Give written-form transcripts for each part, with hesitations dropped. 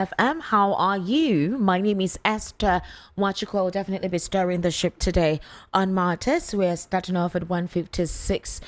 FM. How are you? My name is Esther Wachiko. I'll definitely be stirring the ship today on Martis. We're starting off at 1:56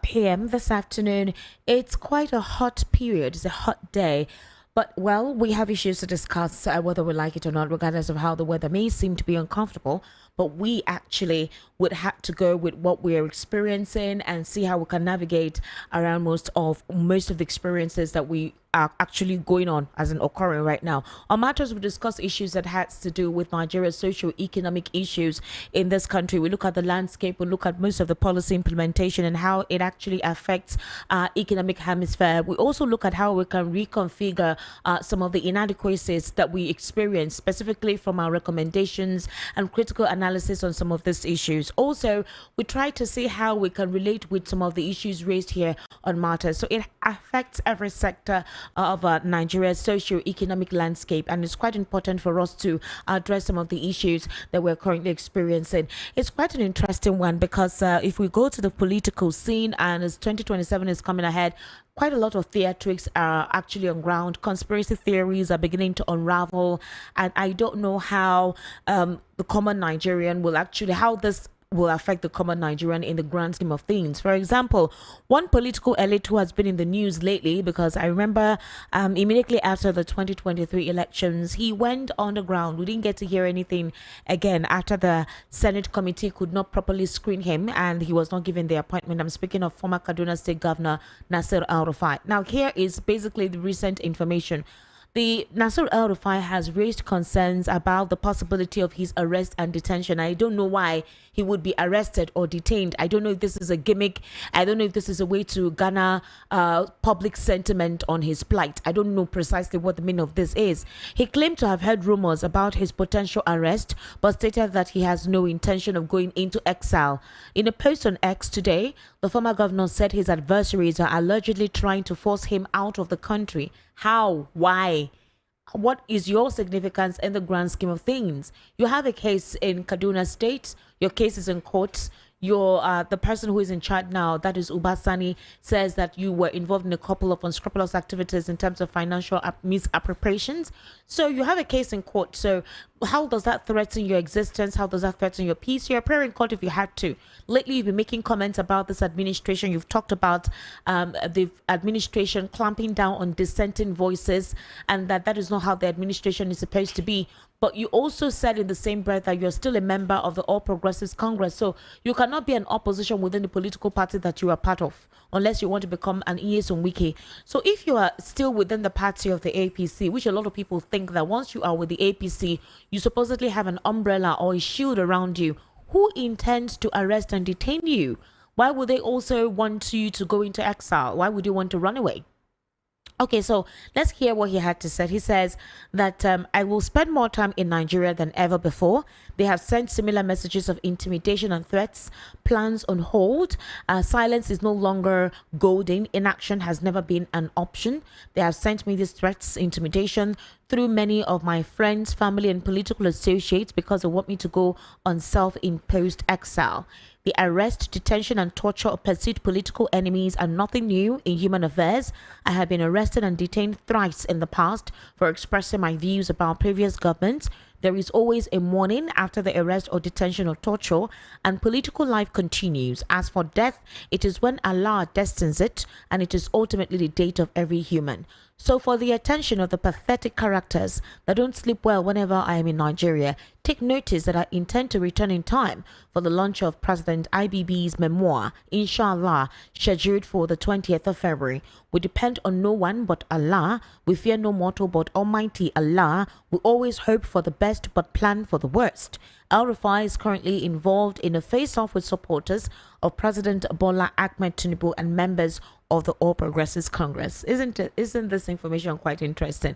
p.m. this afternoon. It's quite a hot period. It's a hot day. But, well, we have issues to discuss whether we like it or not, regardless of how the weather may seem to be uncomfortable. But we actually would have to go with what we're experiencing and see how we can navigate around most of the experiences that we are actually going on as an occurring right now. On matters, we discuss issues that has to do with Nigeria's socio-economic issues in this country. We look at the landscape, we look at most of the policy implementation and how it actually affects our economic hemisphere. We also look at how we can reconfigure some of the inadequacies that we experience, specifically from our recommendations and critical analysis on some of these issues. Also, we try to see how we can relate with some of the issues raised here on matters. So it affects every sector of Nigeria's socio-economic landscape, and it's quite important for us to address some of the issues that we're currently experiencing. It's quite an interesting one because if we go to the political scene, and as 2027 is coming ahead, quite a lot of theatrics are actually on ground. Conspiracy theories are beginning to unravel, and I don't know how the common Nigerian will actually, how this will affect the common Nigerian in the grand scheme of things. For example, one political elite who has been in the news lately, because I remember immediately after the 2023 elections, he went underground. We didn't get to hear anything again after the Senate committee could not properly screen him and he was not given the appointment. I'm speaking of former Kaduna State Governor Nasir El-Rufai. Now, here is basically the recent information. The Nasir El-Rufai has raised concerns about the possibility of his arrest and detention. I don't know why he would be arrested or detained. I don't know if this is a gimmick. I don't know if this is a way to garner public sentiment on his plight. I don't know precisely what the meaning of this is. He claimed to have heard rumors about his potential arrest, but stated that he has no intention of going into exile. In a post on X today, the former governor said his adversaries are allegedly trying to force him out of the country. How? Why? What is your significance in the grand scheme of things? You have a case in Kaduna State. Your case is in court. The person who is in charge now, that is Ubasani, says that you were involved in a couple of unscrupulous activities in terms of financial misappropriations. So you have a case in court. So how does that threaten your existence? How does that threaten your peace? You're appearing in court if you had to. Lately, you've been making comments about this administration. You've talked about the administration clamping down on dissenting voices and that is not how the administration is supposed to be. But you also said in the same breath that you're still a member of the All Progressives Congress. So you cannot be an opposition within the political party that you are part of, unless you want to become an Nyesom Wike. So if you are still within the party of the APC, which a lot of people think that once you are with the APC, you supposedly have an umbrella or a shield around you, who intends to arrest and detain you? Why would they also want you to go into exile? Why would you want to run away? Okay, so let's hear what he had to say. He says that I will spend more time in Nigeria than ever before. They have sent similar messages of intimidation and threats, plans on hold. Silence is no longer golden. Inaction has never been an option. They have sent me these threats, intimidation, through many of my friends, family, and political associates because they want me to go on self-imposed exile. The arrest, detention, and torture of perceived political enemies are nothing new in human affairs. I have been arrested and detained thrice in the past for expressing my views about previous governments. There is always a mourning after the arrest or detention or torture, and political life continues. As for death, it is when Allah destines it, and it is ultimately the date of every human. So for the attention of the pathetic characters that don't sleep well whenever I am in Nigeria, take notice that I intend to return in time for the launch of President IBB's memoir, inshallah, scheduled for the 20th of February. We depend on no one but Allah. We fear no mortal but Almighty Allah. We always hope for the best but plan for the worst. El-Rufai is currently involved in a face-off with supporters of President Bola Ahmed Tinubu and members of the All Progressives Congress. Isn't this information quite interesting?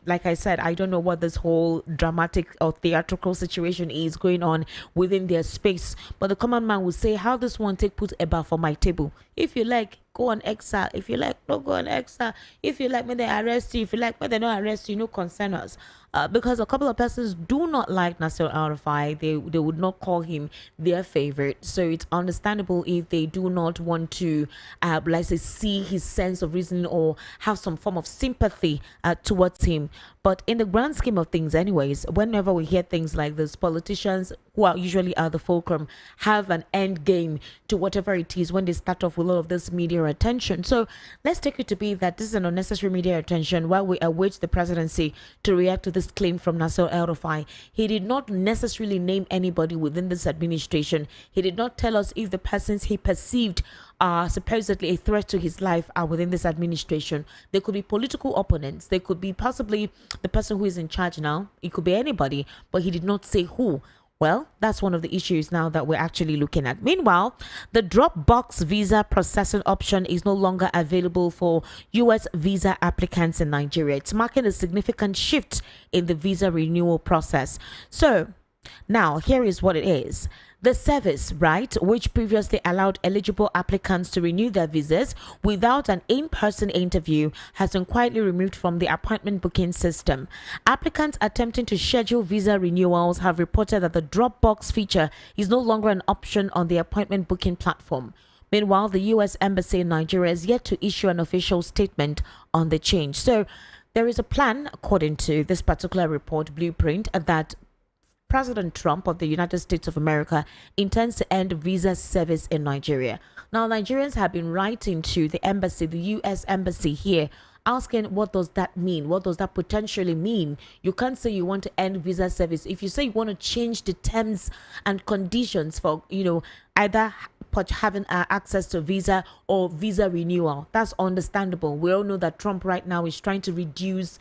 Like I said, I don't know what this whole dramatic or theatrical situation is going on within their space, but the common man will say, how this one take put a bar for my table? If you like, go on exile. If you like, don't go on exile. If you like, may they arrest you. If you like, may they not arrest you, no concern us. Because a couple of persons do not like Nasir El-Rufai. They would not call him their favorite. So it's understandable if they do not want to, let's say, see his sense of reason or have some form of sympathy towards him. But in the grand scheme of things, anyways, whenever we hear things like this, politicians who are usually at the fulcrum have an end game to whatever it is when they start off with all of this media attention. So let's take it to be that this is an unnecessary media attention while we await the presidency to react to this claim from Nasser El-Rufai. He did not necessarily name anybody within this administration. He did not tell us if the persons he perceived are supposedly a threat to his life are within this administration. They could be political opponents. They could be possibly the person who is in charge now. It could be anybody, but he did not say who. Well, that's one of the issues now that we're actually looking at. Meanwhile, the Dropbox visa processing option is no longer available for U.S. visa applicants in Nigeria. It's marking a significant shift in the visa renewal process. So, now here is what it is. The service, right, which previously allowed eligible applicants to renew their visas without an in-person interview, has been quietly removed from the appointment booking system. Applicants attempting to schedule visa renewals have reported that the Dropbox feature is no longer an option on the appointment booking platform. Meanwhile, the U.S. Embassy in Nigeria is yet to issue an official statement on the change. So there is a plan, according to this particular report, Blueprint, that President Trump of the United States of America intends to end visa service in Nigeria. Now, Nigerians have been writing to the embassy, the U.S. embassy here, asking what does that mean? What does that potentially mean? You can't say you want to end visa service. If you say you want to change the terms and conditions for, either having access to visa or visa renewal, that's understandable. We all know that Trump right now is trying to reduce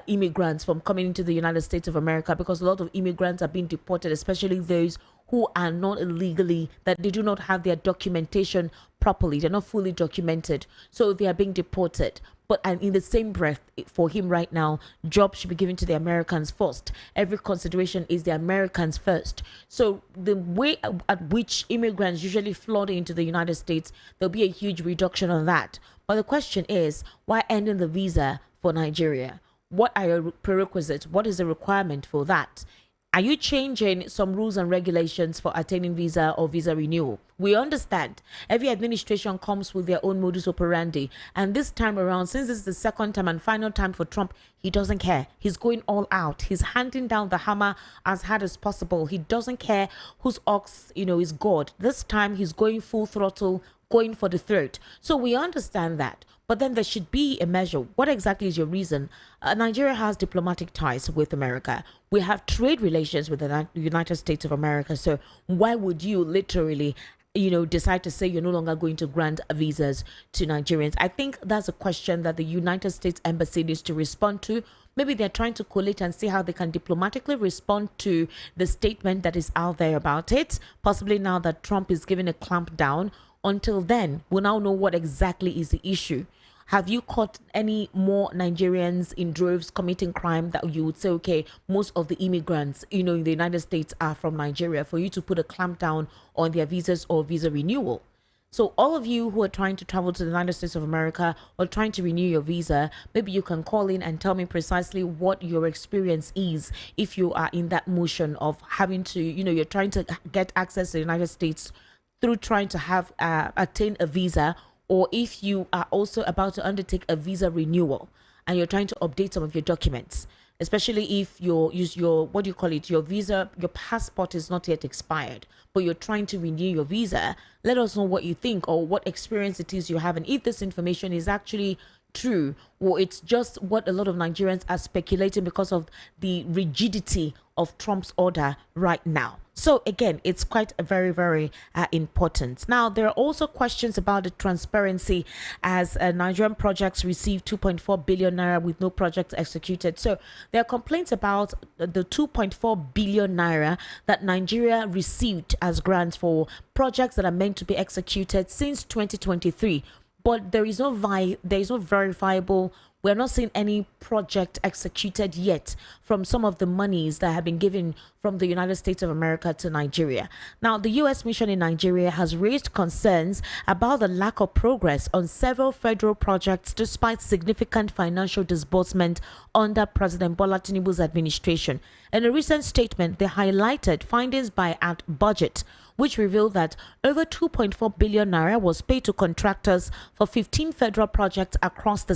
immigrants from coming into the United States of America, because a lot of immigrants are being deported, especially those who are not illegally, that they do not have their documentation properly. They're not fully documented. So they are being deported. But and in the same breath, for him right now, jobs should be given to the Americans first. Every consideration is the Americans first. So the way at which immigrants usually flood into the United States, there'll be a huge reduction on that. But the question is, why ending the visa for Nigeria? What are your prerequisites? What is the requirement for that? Are you changing some rules and regulations for attaining visa or visa renewal? We understand every administration comes with their own modus operandi. And this time around, since this is the second time and final time for Trump, he doesn't care. He's going all out. He's handing down the hammer as hard as possible. He doesn't care whose ox, is God. This time he's going full throttle, going for the throat. So we understand that. But then there should be a measure. What exactly is your reason? Nigeria has diplomatic ties with America. We have trade relations with the United States of America. So why would you literally, decide to say you're no longer going to grant visas to Nigerians? I think that's a question that the United States Embassy needs to respond to. Maybe they're trying to collate and see how they can diplomatically respond to the statement that is out there about it. Possibly now that Trump is giving a clamp down. Until then, we'll now know what exactly is the issue. Have you caught any more Nigerians in droves committing crime that you would say, okay, most of the immigrants, in the United States are from Nigeria, for you to put a clamp down on their visas or visa renewal? So all of you who are trying to travel to the United States of America or trying to renew your visa, maybe you can call in and tell me precisely what your experience is if you are in that motion of having to, you're trying to get access to the United States through trying to have attain a visa, or if you are also about to undertake a visa renewal and you're trying to update some of your documents, especially if your your visa, your passport is not yet expired, but you're trying to renew your visa. Let us know what you think or what experience it is you have, and if this information is actually true or it's just what a lot of Nigerians are speculating because of the rigidity of Trump's order right now. So again, it's quite very, very important. Now, there are also questions about the transparency as Nigerian projects receive 2.4 billion naira with no project executed. So there are complaints about the 2.4 billion naira that Nigeria received as grants for projects that are meant to be executed since 2023. But there is no verifiable. We're not seeing any project executed yet from some of the monies that have been given from the United States of America to Nigeria. Now, the U.S. mission in Nigeria has raised concerns about the lack of progress on several federal projects despite significant financial disbursement under President Bola Tinubu's administration. In a recent statement, they highlighted findings by At Budget, which revealed that over 2.4 billion naira was paid to contractors for 15 federal projects across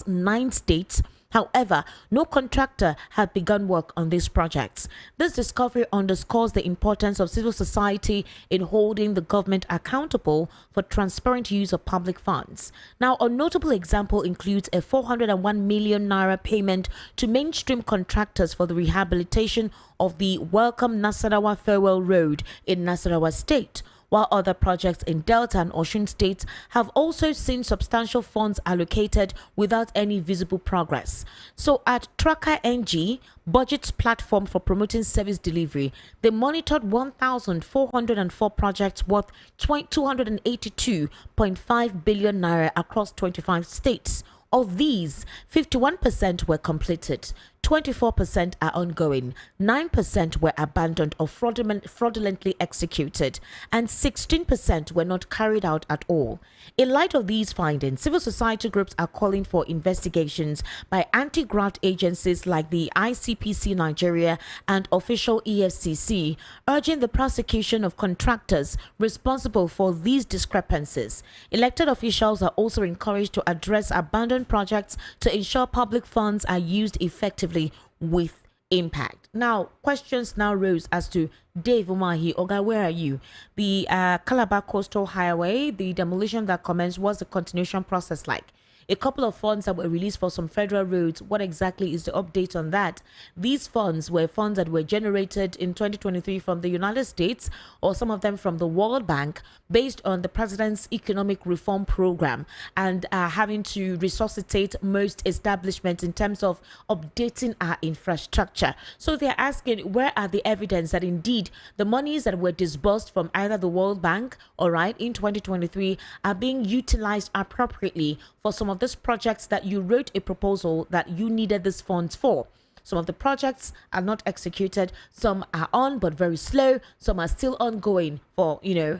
9 states. However, no contractor had begun work on these projects. This discovery underscores the importance of civil society in holding the government accountable for transparent use of public funds. Now, a notable example includes a 401 million naira payment to mainstream contractors for the rehabilitation of the Welcome Nasarawa Farewell Road in Nasarawa State, while other projects in Delta and Osun states have also seen substantial funds allocated without any visible progress. So at Tracker NG, Budget's platform for promoting service delivery, they monitored 1,404 projects worth 282.5 billion naira across 25 states. Of these, 51% were completed, 24% are ongoing, 9% were abandoned or fraudulently executed, and 16% were not carried out at all. In light of these findings, civil society groups are calling for investigations by anti-graft agencies like the ICPC Nigeria and official EFCC, urging the prosecution of contractors responsible for these discrepancies. Elected officials are also encouraged to address abandoned projects to ensure public funds are used effectively with impact. Now, questions now rose as to Dave Umahi, Oga, where are you? The Calabar Coastal Highway, the demolition that commenced, was the continuation process like? A couple of funds that were released for some federal roads. What exactly is the update on that? These funds were funds that were generated in 2023 from the United States, or some of them from the World Bank, based on the president's economic reform program, and having to resuscitate most establishments in terms of updating our infrastructure. So they're asking, where are the evidence that indeed the monies that were disbursed from either the World Bank, all right, in 2023 are being utilized appropriately for some of these projects that you wrote a proposal that you needed these funds for? Some of the projects are not executed, some are on but very slow, some are still ongoing for, they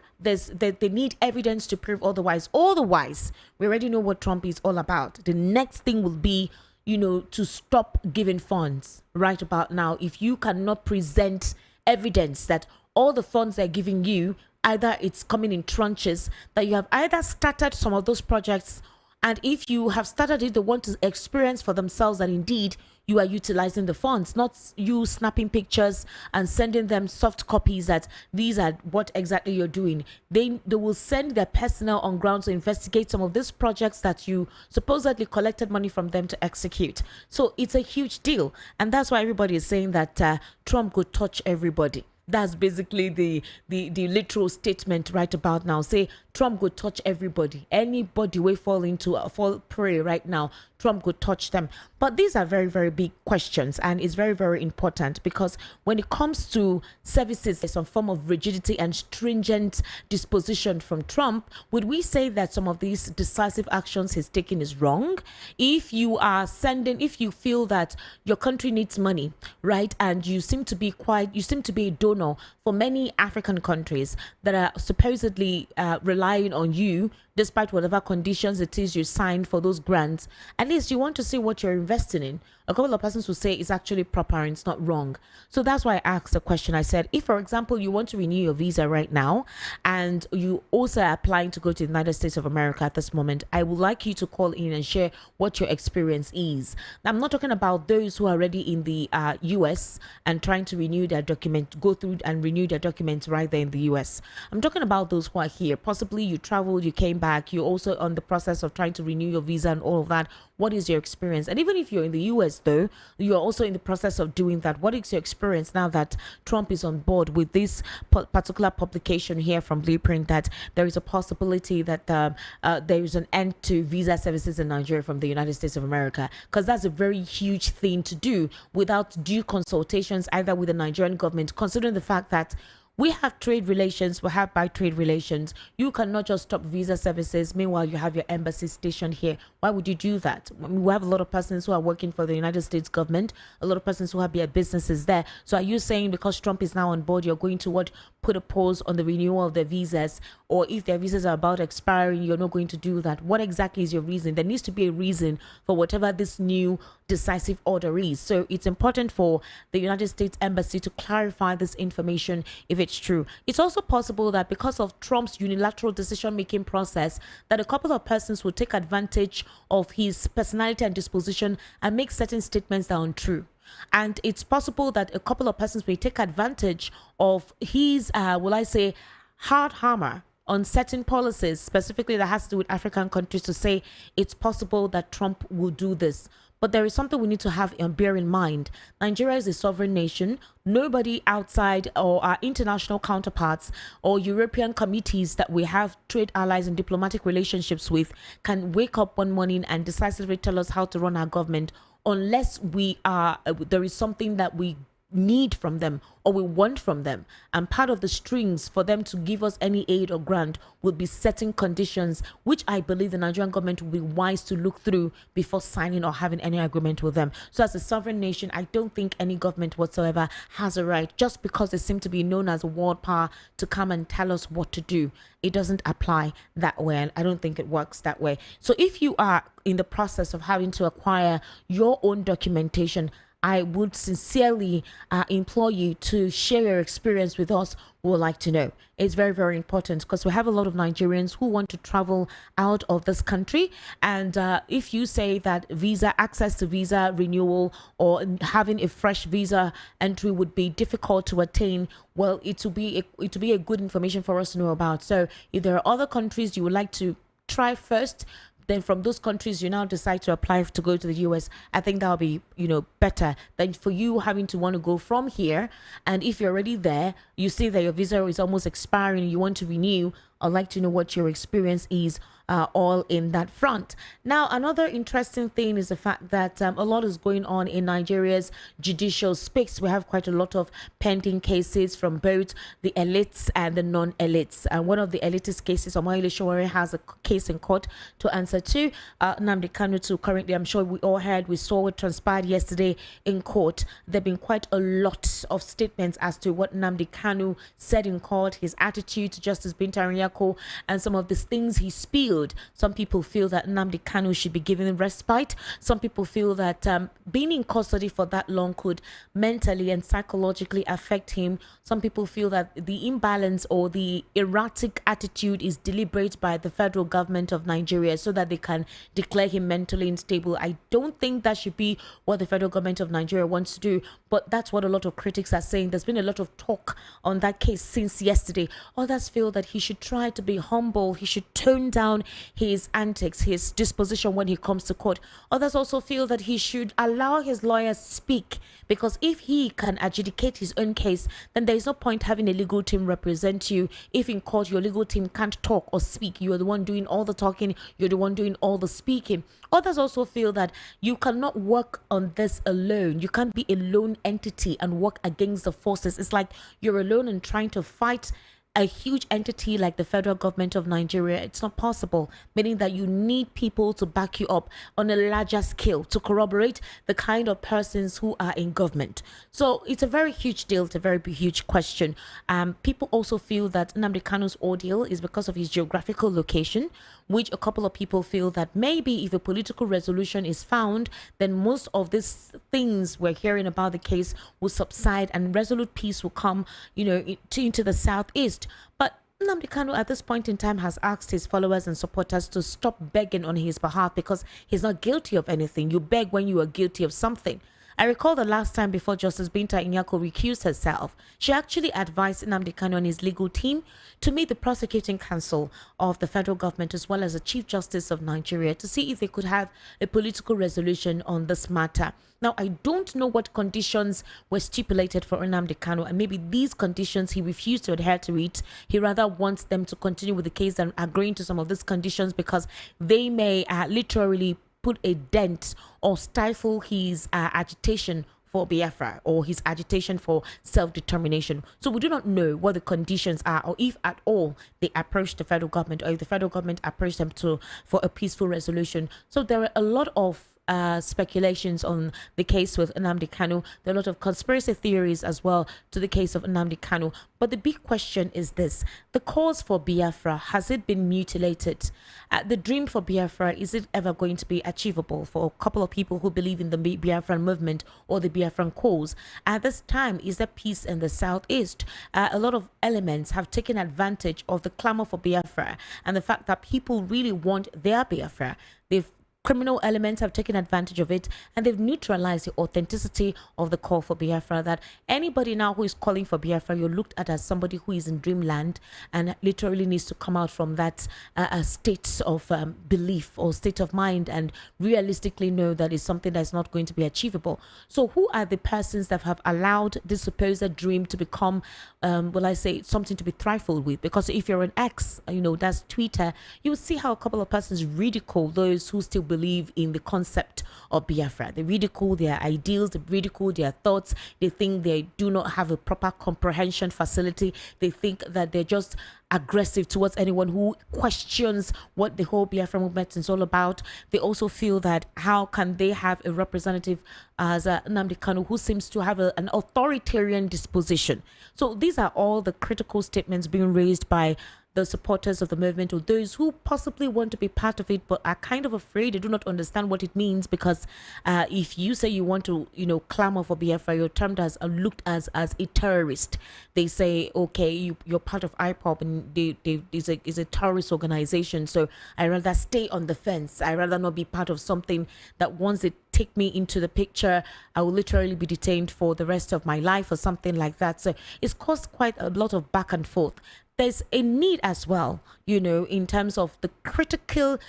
need evidence to prove otherwise. Otherwise, we already know what Trump is all about. The next thing will be, to stop giving funds right about now. If you cannot present evidence that all the funds they're giving you, either it's coming in tranches, that you have either started some of those projects, and if you have started it, they want to experience for themselves that indeed you are utilizing the funds, not you snapping pictures and sending them soft copies that these are what exactly you're doing. They will send their personnel on ground to investigate some of these projects that you supposedly collected money from them to execute. So it's a huge deal. And that's why everybody is saying that Trump could touch everybody. That's basically the literal statement right about now. Say Trump could touch everybody. Anybody will fall prey right now. Trump could touch them. But these are very, very big questions, and it's very, very important, because when it comes to services, there's some form of rigidity and stringent disposition from Trump. Would we say that some of these decisive actions he's taking is wrong? If you feel that your country needs money, right, and you seem to be a donor for many African countries that are supposedly relying on you, despite whatever conditions it is you signed for those grants, at least you want to see what you're investing in. A couple of persons will say it's actually proper and it's not wrong. So that's why I asked the question. I said, if, for example, you want to renew your visa right now and you also are applying to go to the United States of America at this moment, I would like you to call in and share what your experience is. Now, I'm not talking about those who are already in the US and trying to renew their document, go through and renew their documents right there in the US. I'm talking about those who are here. Possibly you traveled, you came back, you're also on the process of trying to renew your visa and all of that. What is your experience? And even if you're in the US, though, you're also in the process of doing that. What is your experience now that Trump is on board with this particular publication here from Blueprint, that there is a possibility that there is an end to visa services in Nigeria from the United States of America? Because that's a very huge thing to do without due consultations either with the Nigerian government, considering the fact that we have trade relations, we have bi-trade relations. You cannot just stop visa services. Meanwhile, you have your embassy stationed here. Why would you do that? I mean, we have a lot of persons who are working for the United States government, a lot of persons who have their businesses there. So are you saying because Trump is now on board, you're going to put a pause on the renewal of their visas? Or if their visas are about expiring, you're not going to do that? What exactly is your reason? There needs to be a reason for whatever this new decisive order is. So it's important for the United States Embassy to clarify this information if it's true. It's also possible that because of Trump's unilateral decision-making process, that a couple of persons will take advantage of his personality and disposition and make certain statements that are untrue. And it's possible that a couple of persons may take advantage of his, will I say, hard hammer on certain policies, specifically that has to do with African countries, to say it's possible that Trump will do this. But there is something we need to have and bear in mind. Nigeria is a sovereign nation. Nobody outside or our international counterparts or European committees that we have trade allies and diplomatic relationships with can wake up one morning and decisively tell us how to run our government, unless we are there is something that we need from them or we want from them. And part of the strings for them to give us any aid or grant would be setting conditions, which I believe the Nigerian government will be wise to look through before signing or having any agreement with them. So as a sovereign nation, I don't think any government whatsoever has a right, just because they seem to be known as a world power, to come and tell us what to do. It doesn't apply that way, and I don't think it works that way. So if you are in the process of having to acquire your own documentation, I would sincerely implore you to share your experience with us. We would like to know. It's very, very important, because we have a lot of Nigerians who want to travel out of this country. And if you say that visa access to visa renewal or having a fresh visa entry would be difficult to attain, well, it will be a good information for us to know about. So if there are other countries you would like to try first, then from those countries you now decide to apply to go to the US, I think that'll be, better than for you having to want to go from here. And if you're already there, you see that your visa is almost expiring and you want to renew, I'd like to know what your experience is all in that front. Now, another interesting thing is the fact that a lot is going on in Nigeria's judicial space. We have quite a lot of pending cases from both the elites and the non-elites. And one of the elitist cases, Omoyele Sowore has a case in court to answer to. Nnamdi Kanu too, currently, I'm sure we all heard, we saw what transpired yesterday in court. There have been quite a lot of statements as to what Nnamdi Kanu said in court, his attitude to Justice Binta Nyako, and some of these things he spilled. Some people feel that Nnamdi Kanu should be given respite. Some people feel that being in custody for that long could mentally and psychologically affect him. Some people feel that the imbalance or the erratic attitude is deliberate by the federal government of Nigeria so that they can declare him mentally unstable. I don't think that should be what the federal government of Nigeria wants to do, but that's what a lot of critics are saying. There's been a lot of talk on that case since yesterday. Others feel that he should try to be humble. He should tone down his antics, his disposition when he comes to court. Others also feel that he should allow his lawyers speak, because if he can adjudicate his own case, then there is no point having a legal team represent you. If in court your legal team can't talk or speak, you're the one doing all the talking, you're the one doing all the speaking. Others also feel that you cannot work on this alone. You can't be a lone entity and work against the forces. It's like you're alone and trying to fight a huge entity like the federal government of Nigeria. It's not possible, meaning that you need people to back you up on a larger scale to corroborate the kind of persons who are in government. So it's a very huge deal. It's a very huge question. People also feel that Nnamdi Kanu's ordeal is because of his geographical location, which a couple of people feel that maybe if a political resolution is found, then most of these things we're hearing about the case will subside and resolute peace will come, into the southeast. But Nnamdi Kanu at this point in time has asked his followers and supporters to stop begging on his behalf, because he's not guilty of anything. You beg when you are guilty of something. I recall the last time before Justice Binta Nyako recused herself, she actually advised Nnamdi Kanu and his legal team to meet the prosecuting counsel of the federal government as well as the Chief Justice of Nigeria to see if they could have a political resolution on this matter. Now, I don't know what conditions were stipulated for Nnamdi Kanu, and maybe these conditions he refused to adhere to it. He rather wants them to continue with the case than agreeing to some of these conditions, because they may literally put a dent or stifle his agitation for Biafra or his agitation for self-determination. So we do not know what the conditions are, or if at all they approach the federal government, or if the federal government approached them for a peaceful resolution. So there are a lot of speculations on the case with Nnamdi Kanu. There are a lot of conspiracy theories as well to the case of Nnamdi Kanu. But the big question is this: the cause for Biafra, has it been mutilated? The dream for Biafra, is it ever going to be achievable for a couple of people who believe in the Biafran movement or the Biafran cause? At this time, is there peace in the southeast? A lot of elements have taken advantage of the clamor for Biafra and the fact that people really want their Biafra. They've Criminal elements have taken advantage of it, and they've neutralized the authenticity of the call for Biafra. That anybody now who is calling for Biafra, you're looked at as somebody who is in dreamland and literally needs to come out from that state of belief or state of mind and realistically know that it's something that's not going to be achievable. So who are the persons that have allowed this supposed dream to become, will I say, something to be trifled with? Because if you're an ex, that's Twitter, you will see how a couple of persons ridicule those who still believe in the concept of Biafra. They ridicule their ideals, they ridicule their thoughts, they think they do not have a proper comprehension facility, they think that they're just aggressive towards anyone who questions what the whole Biafra movement is all about. They also feel that how can they have a representative as Nnamdi Kanu who seems to have an authoritarian disposition. So these are all the critical statements being raised by the supporters of the movement, or those who possibly want to be part of it but are kind of afraid. They do not understand what it means, because if you say you want to, clamor for Biafra, you're termed as looked as a terrorist. They say, okay, you're part of IPOB and is a terrorist organization, so I rather stay on the fence. I rather not be part of something that once they take me into the picture, I will literally be detained for the rest of my life or something like that. So it's caused quite a lot of back and forth. There's a need as well, in terms of the critical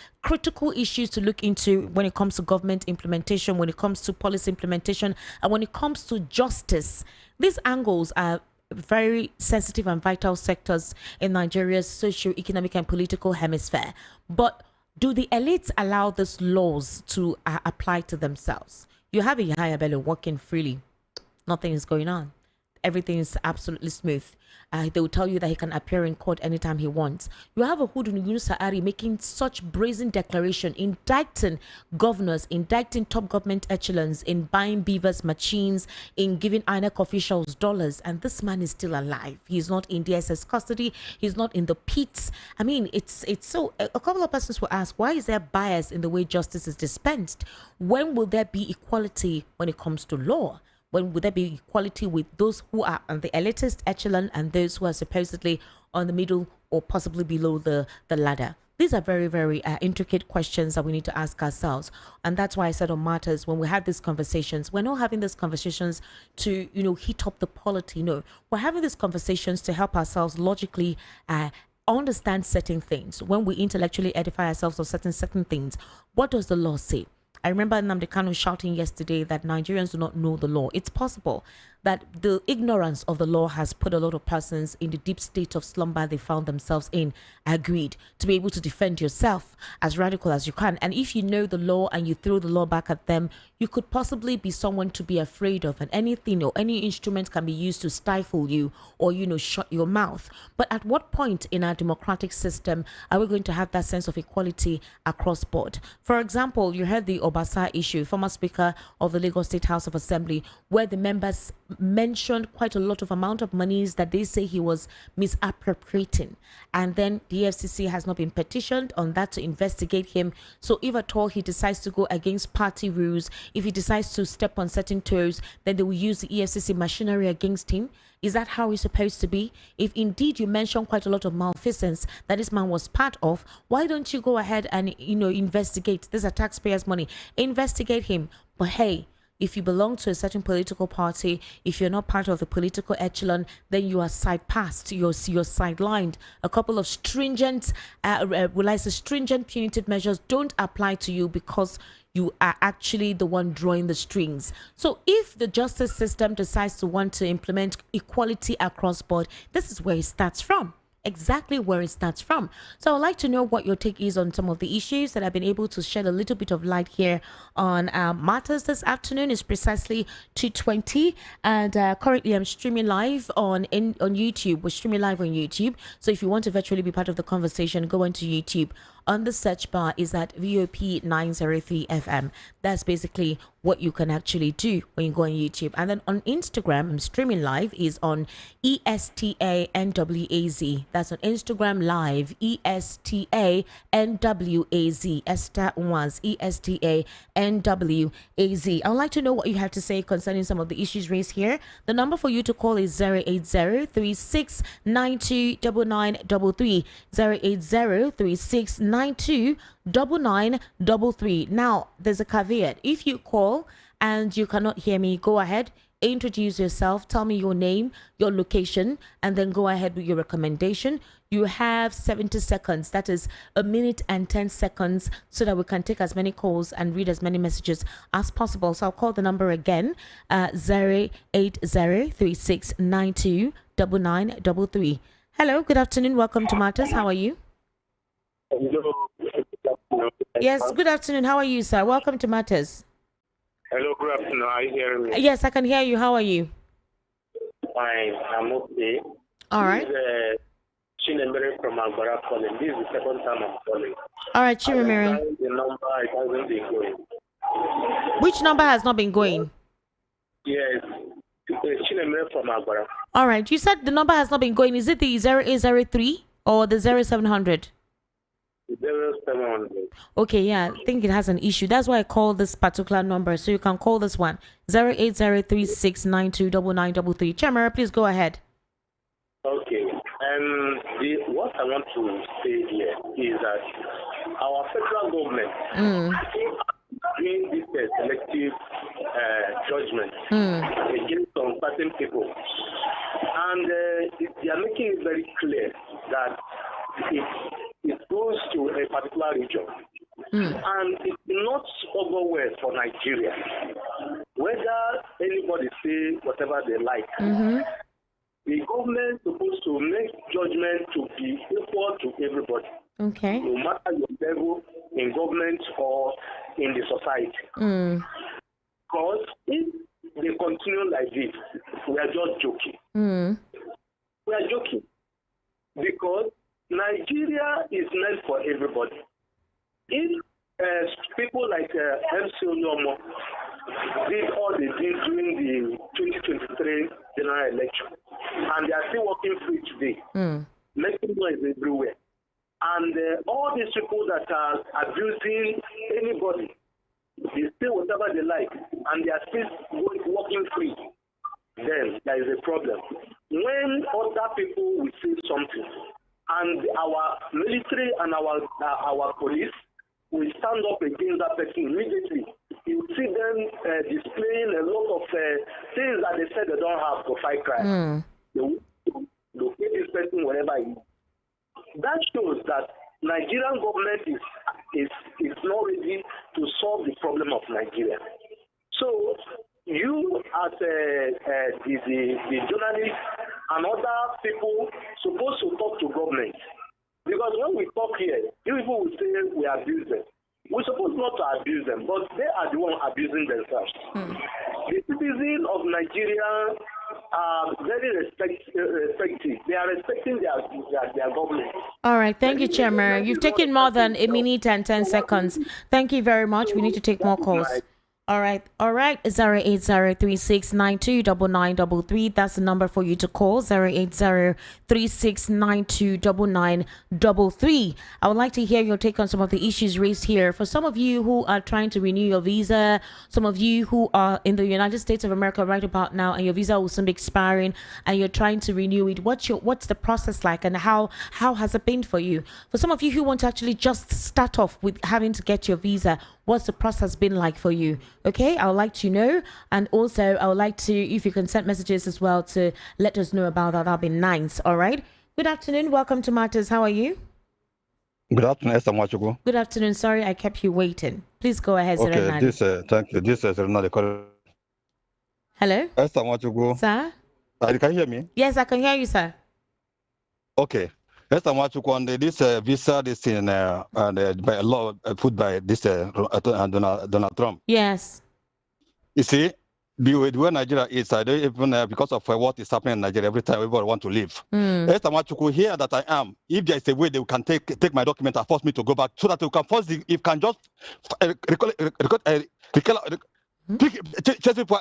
issues to look into when it comes to government implementation, when it comes to policy implementation, and when it comes to justice. These angles are very sensitive and vital sectors in Nigeria's socio-economic and political hemisphere. But do the elites allow these laws to apply to themselves? You have a Yahaya Bello working freely. Nothing is going on. Everything is absolutely smooth. They will tell you that he can appear in court anytime he wants. You have a Hudu Yunus Ari making such brazen declaration, indicting governors, indicting top government echelons in buying beavers machines, in giving INEC officials dollars, and this man is still alive. He's not in DSS custody. He's not in the pits. I mean, it's so. A couple of persons will ask, why is there bias in the way justice is dispensed? When will there be equality when it comes to law? When would there be equality with those who are on the elitist echelon and those who are supposedly on the middle or possibly below the ladder? These are very, very intricate questions that we need to ask ourselves. And that's why I said on Matters, when we have these conversations, we're not having these conversations to, heat up the polity. No, we're having these conversations to help ourselves logically understand certain things. When we intellectually edify ourselves on certain things, what does the law say? I remember Nnamdi Kanu shouting yesterday that Nigerians do not know the law. It's possible that the ignorance of the law has put a lot of persons in the deep state of slumber they found themselves in. Agreed. To be able to defend yourself as radical as you can. And if you know the law and you throw the law back at them, you could possibly be someone to be afraid of, and anything or any instrument can be used to stifle you or, shut your mouth. But at what point in our democratic system are we going to have that sense of equality across board? For example, you heard the Obasa issue, former Speaker of the Lagos State House of Assembly, where the members mentioned quite a lot of amount of monies that they say he was misappropriating. And then the FCC has not been petitioned on that to investigate him. So if at all he decides to go against party rules, if he decides to step on certain toes, then they will use the EFCC machinery against him. Is that how it's supposed to be? If indeed you mention quite a lot of malfeasance that this man was part of, why don't you go ahead and, investigate? These are taxpayers' money. Investigate him. But hey, if you belong to a certain political party, if you're not part of the political echelon, then you are side-passed, you're sidelined. A couple of stringent punitive measures don't apply to you because you are actually the one drawing the strings. So if the justice system decides to want to implement equality across board, this is where it starts from. exactly where it starts from. So I'd like to know what your take is on some of the issues that I've been able to shed a little bit of light here on Matters this afternoon. Is precisely 2:20, and currently I'm streaming live on YouTube. We're streaming live on YouTube. So if you want to virtually be part of the conversation, go onto YouTube. On the search bar is at VOP 903 FM. That's basically what you can actually do when you go on YouTube. And then on Instagram, I'm streaming live is on ESTANWAZ. That's on Instagram live, ESTANWAZ. Esther was ESTANWAZ. I would like to know what you have to say concerning some of the issues raised here. The number for you to call is 080-3692-9933. 080-3692-9933. Now, there's a caveat. If you call and you cannot hear me, go ahead, introduce yourself, tell me your name, your location, and then go ahead with your recommendation. You have 70 seconds, that is a minute and 10 seconds, so that we can take as many calls and read as many messages as possible. So I'll call the number again, 080-3692-9933. Hello, good afternoon, welcome to Matters. How are you? Hello. Yes, good afternoon. How are you, sir? Welcome to Matters. Hello, good afternoon. Are you hearing me? Yes, I can hear you. How are you? Fine, I'm okay. All right. This is Chinemere from Agbara calling. This is the second time I'm calling. All right, Chinemere. The number, it hasn't been going. Which number has not been going? Yes, it's Chinemere from Agbara. All right. You said the number has not been going. Is it the 0803 or the 0700? 0700. Okay, yeah, I think it has an issue. That's why I called this particular number. So you can call this one, 08036929933. Chamara, please go ahead. Okay. What I want to say here is that our federal government doing this selective judgment against some certain people. And they are making it very clear that it goes to a particular region. And it's not over well for Nigeria. Whether anybody say whatever they like, the government is supposed to make judgment to be equal to everybody. Okay. No matter your level in government or in the society. Because if they continue like this, we are just joking. We are joking. Because Nigeria is meant for everybody. If people like MC Oluomo did all they did during the 2023 general election, and they are still working free today, making noise everywhere, and all these people that are abusing anybody, they say whatever they like, and they are still working free, then there is a problem. When other people will say something, and our military and our police will stand up against that person immediately, you see them displaying a lot of things that they said they don't have to fight crime. They will locate this person wherever he is. That shows that Nigerian government is not ready to solve the problem of Nigeria. So you as the journalists and other people supposed to talk to government. Because when we talk here, people will say we abuse them. We're supposed not to abuse them, but they are the ones abusing themselves. The citizens of Nigeria are very respective. They are respecting their government. All right. Thank you, Chairman. You've taken more than a minute and 10 seconds. Thank you very much. We need to take more calls. All right. 08036929933. That's the number for you to call. 08036929933. I would like to hear your take on some of the issues raised here. For some of you who are trying to renew your visa, some of you who are in the United States of America right about now, and your visa will soon be expiring, and you're trying to renew it. What's the process like, and how has it been for you? For some of you who want to actually just start off with having to get your visa, what's the process been like for you? Okay, I would like to know. And also, I would like to, if you can send messages as well to let us know about that, that'll be nice. All right. Good afternoon. Welcome to Matters. How are you? Good afternoon, Esther Mwachuku. Good afternoon. Sorry, I kept you waiting. Please go ahead, Okay, Serenadi. thank you. This is Serenadi. Hello? Esther Mwachuku. Sir? Can you hear me? Yes, I can hear you, sir. Okay. Esther Nwachukwu on this visa, this thing, by law put by this Donald Trump. Yes. You see, the way Nigeria is, I don't even because of what is happening in Nigeria, every time everybody want to leave. Esther Nwachukwu, here that I am, if there is a way they can take my document and force me to go back, so that we can force if can just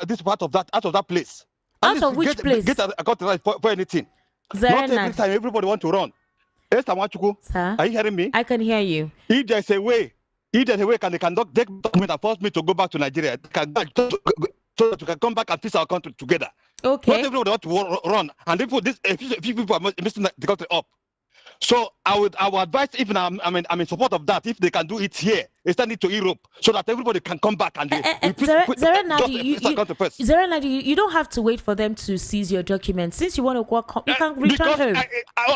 this part of that out of that place. Out of which place? Get a right for anything. Not every time everybody want to run. Esther Nwachukwu, sir, are you hearing me? I can hear you. If there's a way, take document and force me to go back to Nigeria, so that we can come back and fix our country together. Okay. Not everybody want to run, and if people are messing the country up. So I would advise, even I'm in support of that. If they can do it here, extend it to Europe, so that everybody can come back and Zerenadi, you don't have to wait for them to seize your documents. Since you want to work, you can return home.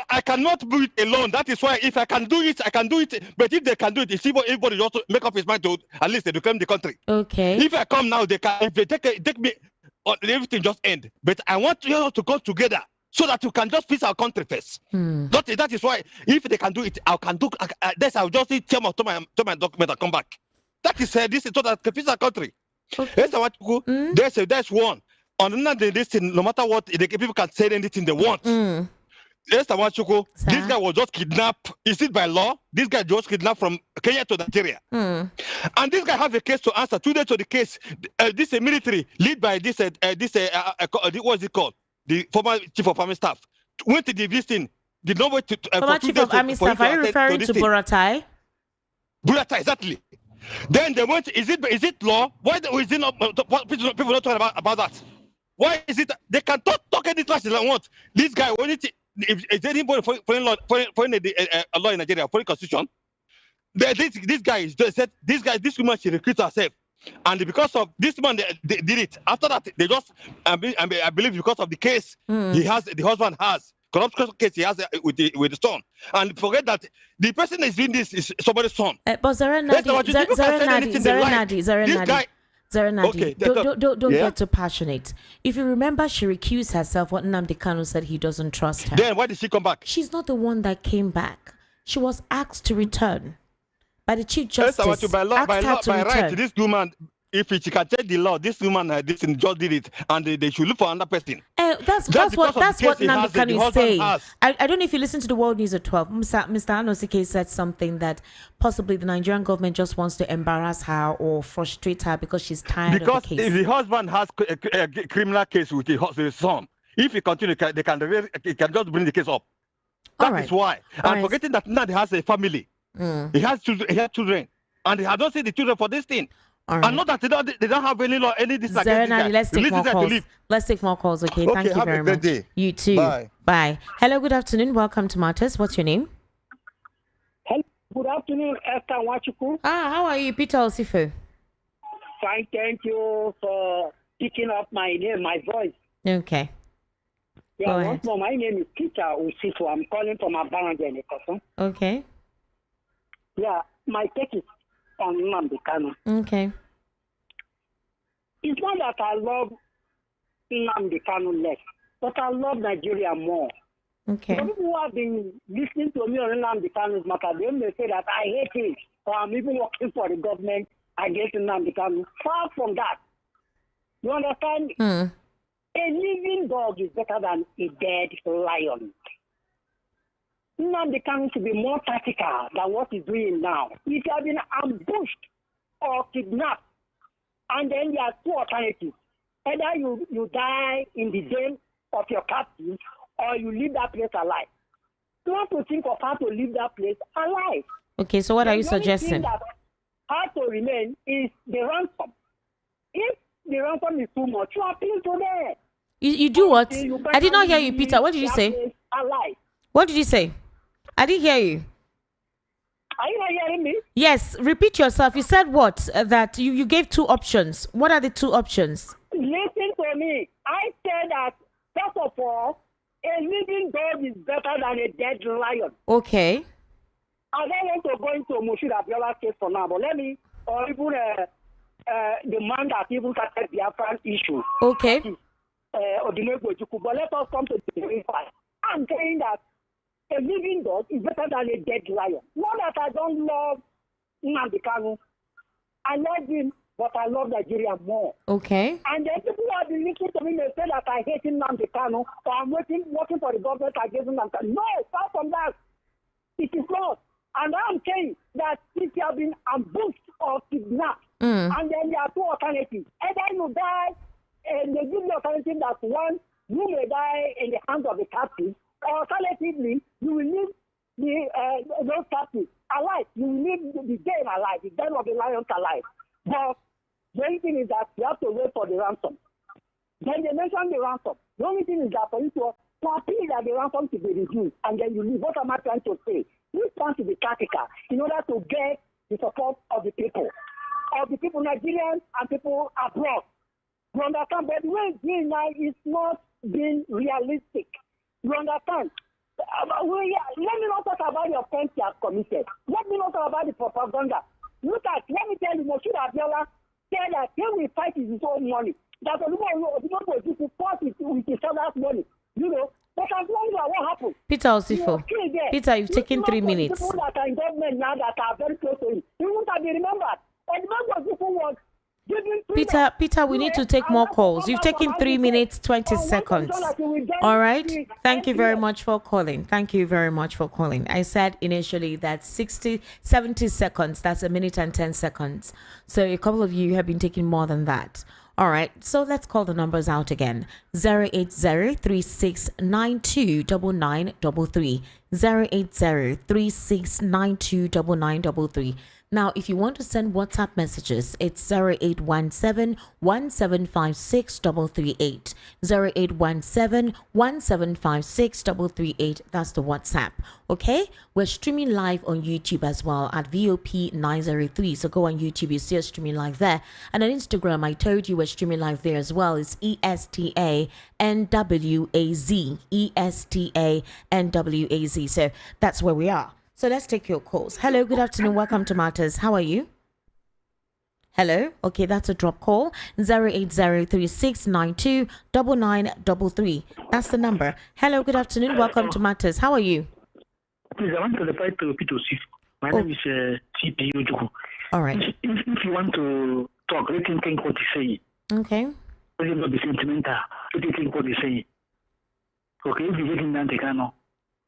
I cannot do it alone. That is why if I can do it, I can do it. But if they can do it, if everybody also make up his mind to at least they reclaim the country. Okay. If I come now, they can. If they take me, everything just end. But I want you all to go together, so that you can just fix our country first. That is why, if they can do it, I can do. This I'll just tell to my document and come back. That is this is so that can fix our country. Okay. That's one. On another, this thing, no matter what, people can say anything they want. Esther Nwachukwu, this guy was just kidnapped. Is it by law? This guy just kidnapped from Kenya to Nigeria. And this guy have a case to answer. Today to the case, this is military lead by what is it called? The former chief of army staff went to the visiting. Did not wait to former chief of army staff. Are you referring to Buratai? Buratai, exactly. Then they went. Is it law? Why is it not? People not talking about that. Why is it they can talk any class they want? This guy, when if anybody foreign law in Nigeria, foreign constitution, this guy said this woman should recruit herself. And because of this man, they did it. After that, they just, I believe, because of the case the husband has, corruption case he has with the son. And forget that the person that's doing this is somebody's son. But Zerenadi, okay, don't get too passionate. If you remember, she recused herself when Nnamdi Kanu said he doesn't trust her. Then why did she come back? She's not the one that came back. She was asked to return by the Chief Justice. By right, this woman, if she can take the law, this woman just did it, and they should look for another person. That's what Nnamdi Kanu is saying. I don't know if you listen to the World News at 12. Mr. Anosike said something that possibly the Nigerian government just wants to embarrass her or frustrate her because she's tired of the case. Because if the husband has a criminal case with his son, if he continues, they can just bring the case up. That is why. And forgetting that Nnamdi has a family. He has children, and he has not seen the children for this thing. And not that they don't have any law, any this. Zerenadi, let's take more calls. Let's take more calls. Okay, thank you very much. Day. You too. Bye. Hello, good afternoon. Welcome to Matters. What's your name? Hello, good afternoon, Esther Nwachukwu. How are you, Peter Osifu? Fine, thank you for picking up my name, my voice. Okay. Yeah, once more, my name is Peter Osifu. I'm calling from Abarangene. Okay. Yeah, my take is on Nnamdi Kanu. Okay. It's not that I love Nnamdi Kanu less, but I love Nigeria more. Okay. Some people who have been listening to me on Nnamdi Kanu's matter, they may say that I hate him, or I'm even working for the government against Nnamdi Kanu. Far from that. You understand? A living dog is better than a dead lion. Nnamdi Kanu should be more tactical than what he's doing now. If you have been ambushed or kidnapped, and then there are two alternatives. Either you die in the den of your captives, or you leave that place alive. You want to think of how to leave that place alive. Okay, so what are you suggesting? How to remain is the ransom. If the ransom is too much, you appeal to them. You do what? I did not hear you, Peter. What did you say? Alive. What did you say? I didn't hear you. Are you not hearing me? Yes, repeat yourself. You said what? That you gave two options. What are the two options? Listen to me. I said that, first of all, a living dog is better than a dead lion. Okay. I don't want to go into Moshood Abiola's case for now, but let me, or even the man that even started the Afghan issue. Okay. But let us come to the real fact. I'm saying that a living dog is better than a dead lion. Not that I don't love Nnamdi Kanu. I love him, but I love Nigeria more. Okay. And then people who have been listening to me may say that I hate Nnamdi Kanu or I'm working for the government against Nnamdi Kanu. No, far from that. It is not. And I'm saying that if you have been ambushed or kidnapped, and then there are two alternatives. Either you die, and they give the alternative that one, you may die in the hands of the captive, or alternatively, you will leave those captives alive. You will leave the game alive, the den of the lions alive. But the only thing is that you have to wait for the ransom. Then they mention the ransom. The only thing is that for you to appeal that the ransom to be reduced, and then you leave. What am I trying to say? This wants to be tactical in order to get the support of the people, Nigerians and people abroad. You understand? But the way it's doing now is not being realistic. You understand? Let me not talk about the offense you have committed. Let me not talk about the propaganda. Let me tell you, Moshood Abiola said that he will fight with his own money. That the people will do to fight with his other's money. You know? But I'm telling you what happened. Peter Osifo. Peter, you've taken 3 minutes. People that are in government now that are very close to him, he won't have been remembered. And the people was giving Peter, we need to take more calls. You've taken 3 minutes, 20 seconds. All right. Thank you very much for calling. Thank you very much for calling. I said initially that 70 seconds, that's a minute and 10 seconds. So a couple of you have been taking more than that. All right, so let's call the numbers out again. 080-3692-9933. 080-3692-9933. Now, if you want to send WhatsApp messages, it's 0817-1756-338. 0817-1756-338. That's the WhatsApp. Okay? We're streaming live on YouTube as well at VOP 903. So go on YouTube, you see us streaming live there. And on Instagram, I told you we're streaming live there as well. It's ESTANWAZ. ESTANWAZ. So that's where we are. So let's take your calls. Hello, good afternoon. Welcome to Matters. How are you? Hello? Okay, that's a drop call. 08036929933. That's the number. Hello, good afternoon. Welcome to Matters. How are you? Please, I want to reply to Peter Osifo. My name is TP Ujuku. All right. If you want to talk, let him think what he's saying. Okay. Let him not be sentimental. Let him think what he's saying. Okay, if you get him down, they cannot.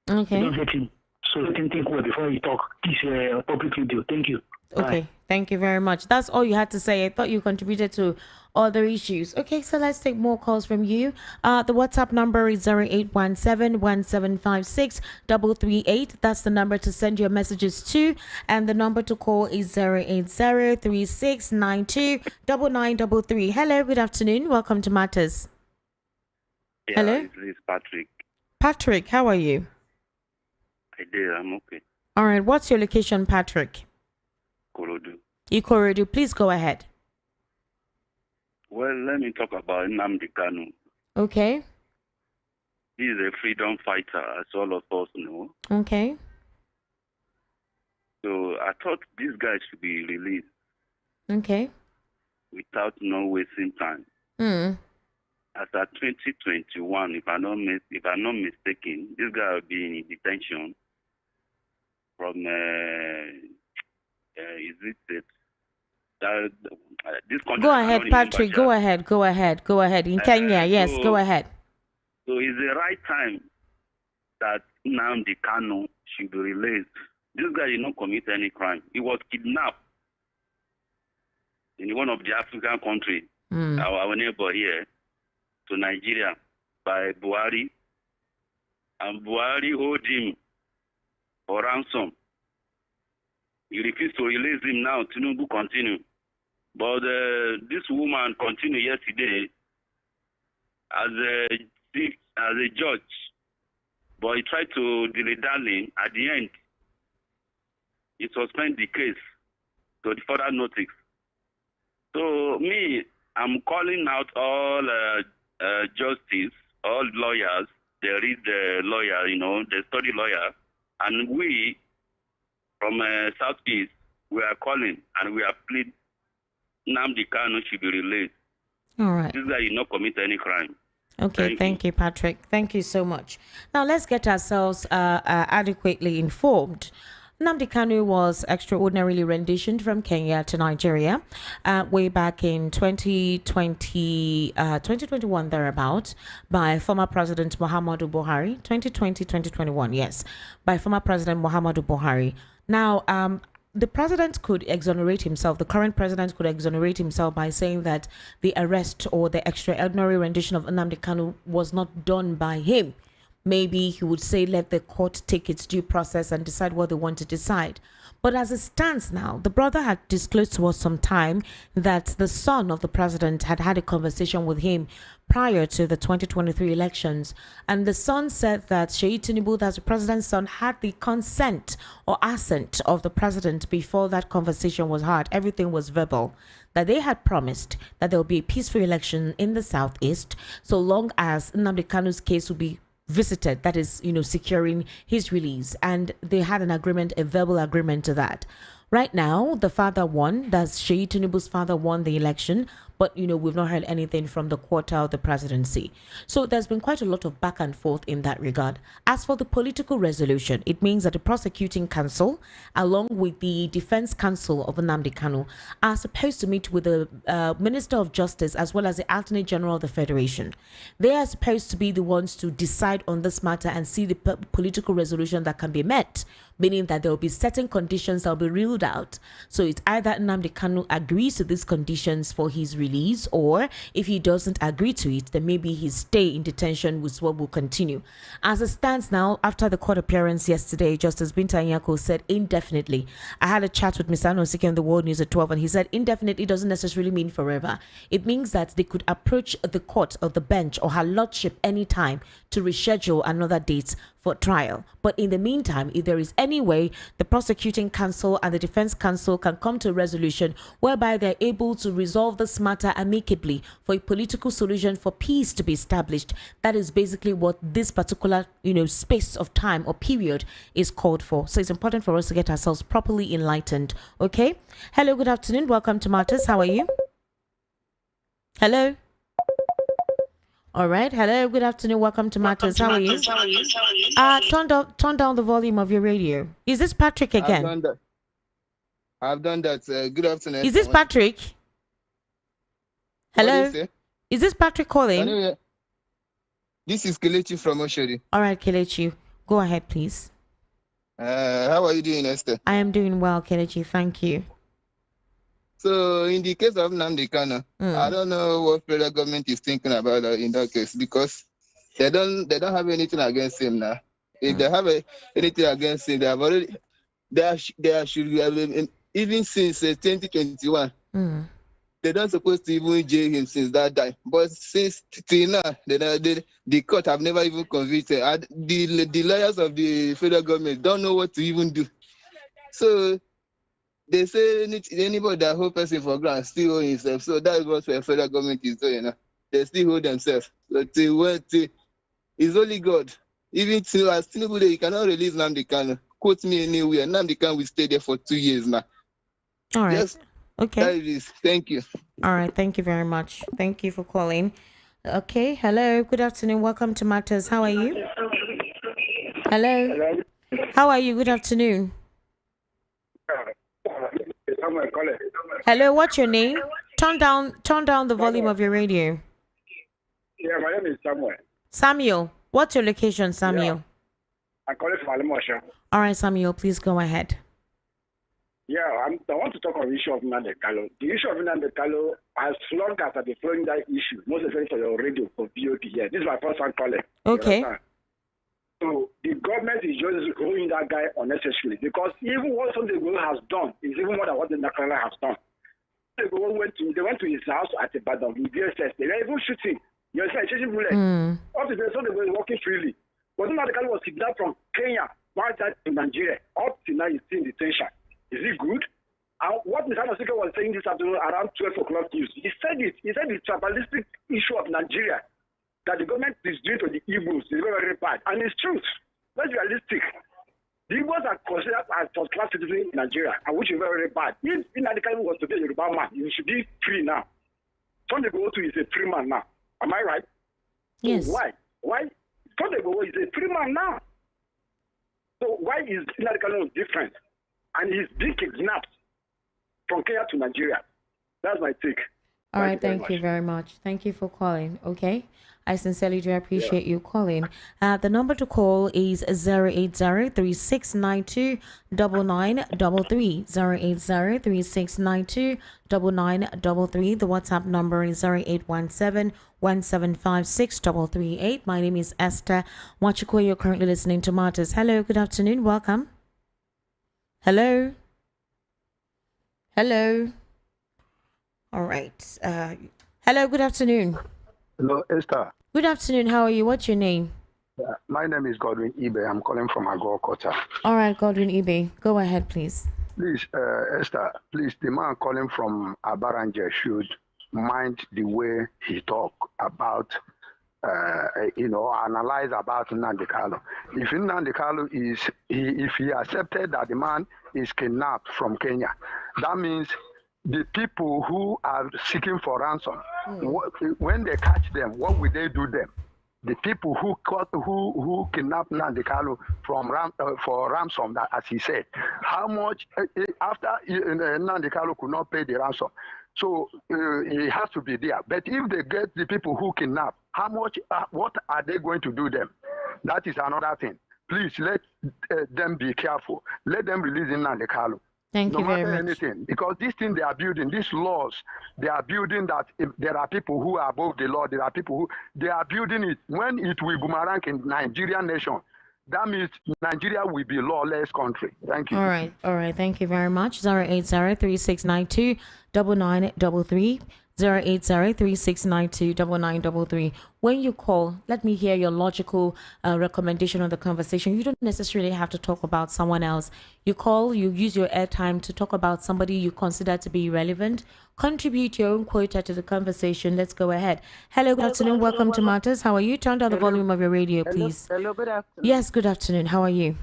Okay. Don't let him. So let him think well before he talk. This public video. Thank you. Okay. Bye. Thank you very much. That's all you had to say. I thought you contributed to other issues. Okay, so let's take more calls from you. The WhatsApp number is 0817-1756-338. That's the number to send your messages to. And the number to call is 080-3692-9933. Hello, good afternoon. Welcome to Matters. Yeah, Hello? It's Patrick. Patrick, how are you? I'm okay. All right, what's your location, Patrick? Korodu. Ikorodu, please go ahead. Well, let me talk about Nnamdi Kanu. Okay. He is a freedom fighter, as all of us know. Okay. So I thought this guy should be released Okay. without no wasting time. As at 2021, if I'm not mistaken, this guy will be in detention from is it this country? Go ahead, Patrick. Go ahead. In Kenya, yes, go ahead. So it's the right time that Nnamdi Kanu should be released. This guy did not commit any crime. He was kidnapped in one of the African countries, our neighbor here, to Nigeria by Buhari. And Buhari owed him for ransom. He refused to release him now. Tinubu continue. But this woman continued yesterday as a judge. But he tried to dilly-dally. At the end, he suspended the case to the further notice. So me, I'm calling out all justice, all lawyers. They read the lawyer, they study lawyer. And we, from Southeast, we are calling and we are pleading Nnamdi Kanu should be released. All right. This guy did not commit any crime. Okay, thank you, Patrick. Thank you so much. Now let's get ourselves adequately informed. Nnamdi Kanu was extraordinarily renditioned from Kenya to Nigeria way back in 2021 thereabout by former President Muhammadu Buhari. 2020-2021, yes, by former President Muhammadu Buhari. Now, the president could exonerate himself, the current president could exonerate himself by saying that the arrest or the extraordinary rendition of Nnamdi Kanu was not done by him. Maybe he would say, let the court take its due process and decide what they want to decide. But as it stands now, the brother had disclosed to us some time that the son of the president had had a conversation with him prior to the 2023 elections. And the son said that Seyi Tinubu, that's the president's son, had the consent or assent of the president before that conversation was had. Everything was verbal. That they had promised that there will be a peaceful election in the southeast so long as Nnamdi Kanu's case will be visited, that is, securing his release. And they had an agreement, a verbal agreement to that. Right now, the father won. That's Seyi Tinubu's father won the election. But, we've not heard anything from the quarter of the presidency. So there's been quite a lot of back and forth in that regard. As for the political resolution, it means that the prosecuting counsel, along with the defense counsel of Nnamdi Kanu, are supposed to meet with the Minister of Justice as well as the Attorney General of the Federation. They are supposed to be the ones to decide on this matter and see the political resolution that can be met, meaning that there will be certain conditions that will be ruled out. So it's either Nnamdi Kanu agrees to these conditions for his release, or if he doesn't agree to it, then maybe his stay in detention was what will continue. As it stands now, after the court appearance yesterday, Justice Binta Nyako said indefinitely. I had a chat with Mr. Anosike on the World News at 12, and he said indefinitely doesn't necessarily mean forever. It means that they could approach the court or the bench or her lordship anytime to reschedule another date for trial. But in the meantime, if there is any way, the prosecuting counsel and the defense counsel can come to a resolution whereby they're able to resolve this matter amicably for a political solution for peace to be established. That is basically what this particular, space of time or period is called for. So it's important for us to get ourselves properly enlightened. Okay? Hello, good afternoon. Welcome to Matters. How are you? Hello? All right. Hello. Good afternoon. Welcome to Matters. How are you? Turn down the volume of your radio. Is this Patrick again? I've done that. Good afternoon. Is this Patrick? Hello. Is this Patrick calling? This is Kelechi from Oshodi. All right, Kelechi. Go ahead, please. How are you doing, Esther? I am doing well, Kelechi. Thank you. So, in the case of Nnamdi Kanu, I don't know what federal government is thinking about in that case, because they don't have anything against him now. If they have anything against him, they should have, even since 2021. They're not supposed to even jail him since that time. But since till now, the court have never even convicted. The lawyers of the federal government don't know what to even do. So they say anybody that hold person for ground still hold himself. So that is what the federal government is doing. They still hold themselves. So it's only God. Even as Tinubu, you cannot release Nnamdi Kanu. Quote me anywhere. Nnamdi Kanu will stay there for 2 years now. All right. Yes. Okay. That is. Thank you. All right. Thank you very much. Thank you for calling. Okay. Hello. Good afternoon. Welcome to Matters. How are you? Hello. How are you? Good afternoon. Hello. What's your name? Turn down the volume of your radio. Yeah, my name is Samuel. Samuel. What's your location, Samuel? Yeah. I call it from Alimosha. All right, Samuel. Please go ahead. Yeah, I want to talk on the issue of Nnamdi Kanu. The issue of Nnamdi Kanu, as long as I've been following that issue, most especially for your radio, for VOD, yeah, this is my first time calling. Okay. So the government is just holding that guy unnecessarily, because even what Sunday Igboho has done is even more than what the Nakala has done. They went to his house at Ibadan with DSS. They were even shooting. You understand? Chasing bullets. Up to the Sunday Igboho is walking freely. But Nnamdi Kanu was kidnapped from Kenya, right in Nigeria. Up to now, he's still in detention. Is it good? And what Mr. Anosike was saying this afternoon around 12 o'clock news, he said it. He said the tribalistic issue of Nigeria that the government is doing to the Igbos is very, very bad. And it's truth. Let's be realistic. The Igbos are considered as first-class citizens in Nigeria, and which is very, very bad. If Nnamdi Kanu was to be a Yoruba man, he should be free now. Sunday Igboho is a free man now. Am I right? Yes. So why? Todego is a free man now. So why is Nnamdi Kanu different? And he's being kidnapped from Kenya to Nigeria. That's my take. All right, thank you very much. Thank you for calling. Okay, I sincerely do appreciate you calling. The number to call is 080-3692-9933. 080-3692-9933. The WhatsApp number is 0817-1756-338. My name is Esther Wachiko. You're currently listening to Martyrs. Hello, good afternoon. Welcome. Hello. Hello. All right. Hello, good afternoon. Hello, Esther. Good afternoon. How are you? What's your name? My name is Godwin Ibe. I'm calling from Agor Kota. All right, Godwin Ibe. Go ahead, please. Please, Esther, please, the man calling from Abaranje should mind the way he talk about, analyze about Nnamdi Kanu. If Nnamdi Kanu if he accepted that the man is kidnapped from Kenya, that means the people who are seeking for ransom, when they catch them, what will they do them? The people who kidnapped Nnamdi Kanu for ransom, as he said, how much after Nnamdi Kanu could not pay the ransom, so he has to be there. But if they get the people who kidnap, how much? What are they going to do them? That is another thing. Please let them be careful. Let them release Nnamdi Kanu. Thank you very much. Anything, because this thing they are building, these laws, they are building that if there are people who are above the law, there are people who, they are building it. When it will boomerang in Nigerian nation, that means Nigeria will be a lawless country. Thank you. All right. Thank you very much. 080-3692-9933. 080-3692-9933. When you call, let me hear your logical recommendation on the conversation. You don't necessarily have to talk about someone else. You call, you use your airtime to talk about somebody you consider to be relevant. Contribute your own quota to the conversation. Let's go ahead. Hello, good afternoon. Welcome to Matters. How are you? Turn down the volume of your radio, please. Hello, good afternoon. Yes, good afternoon. How are you?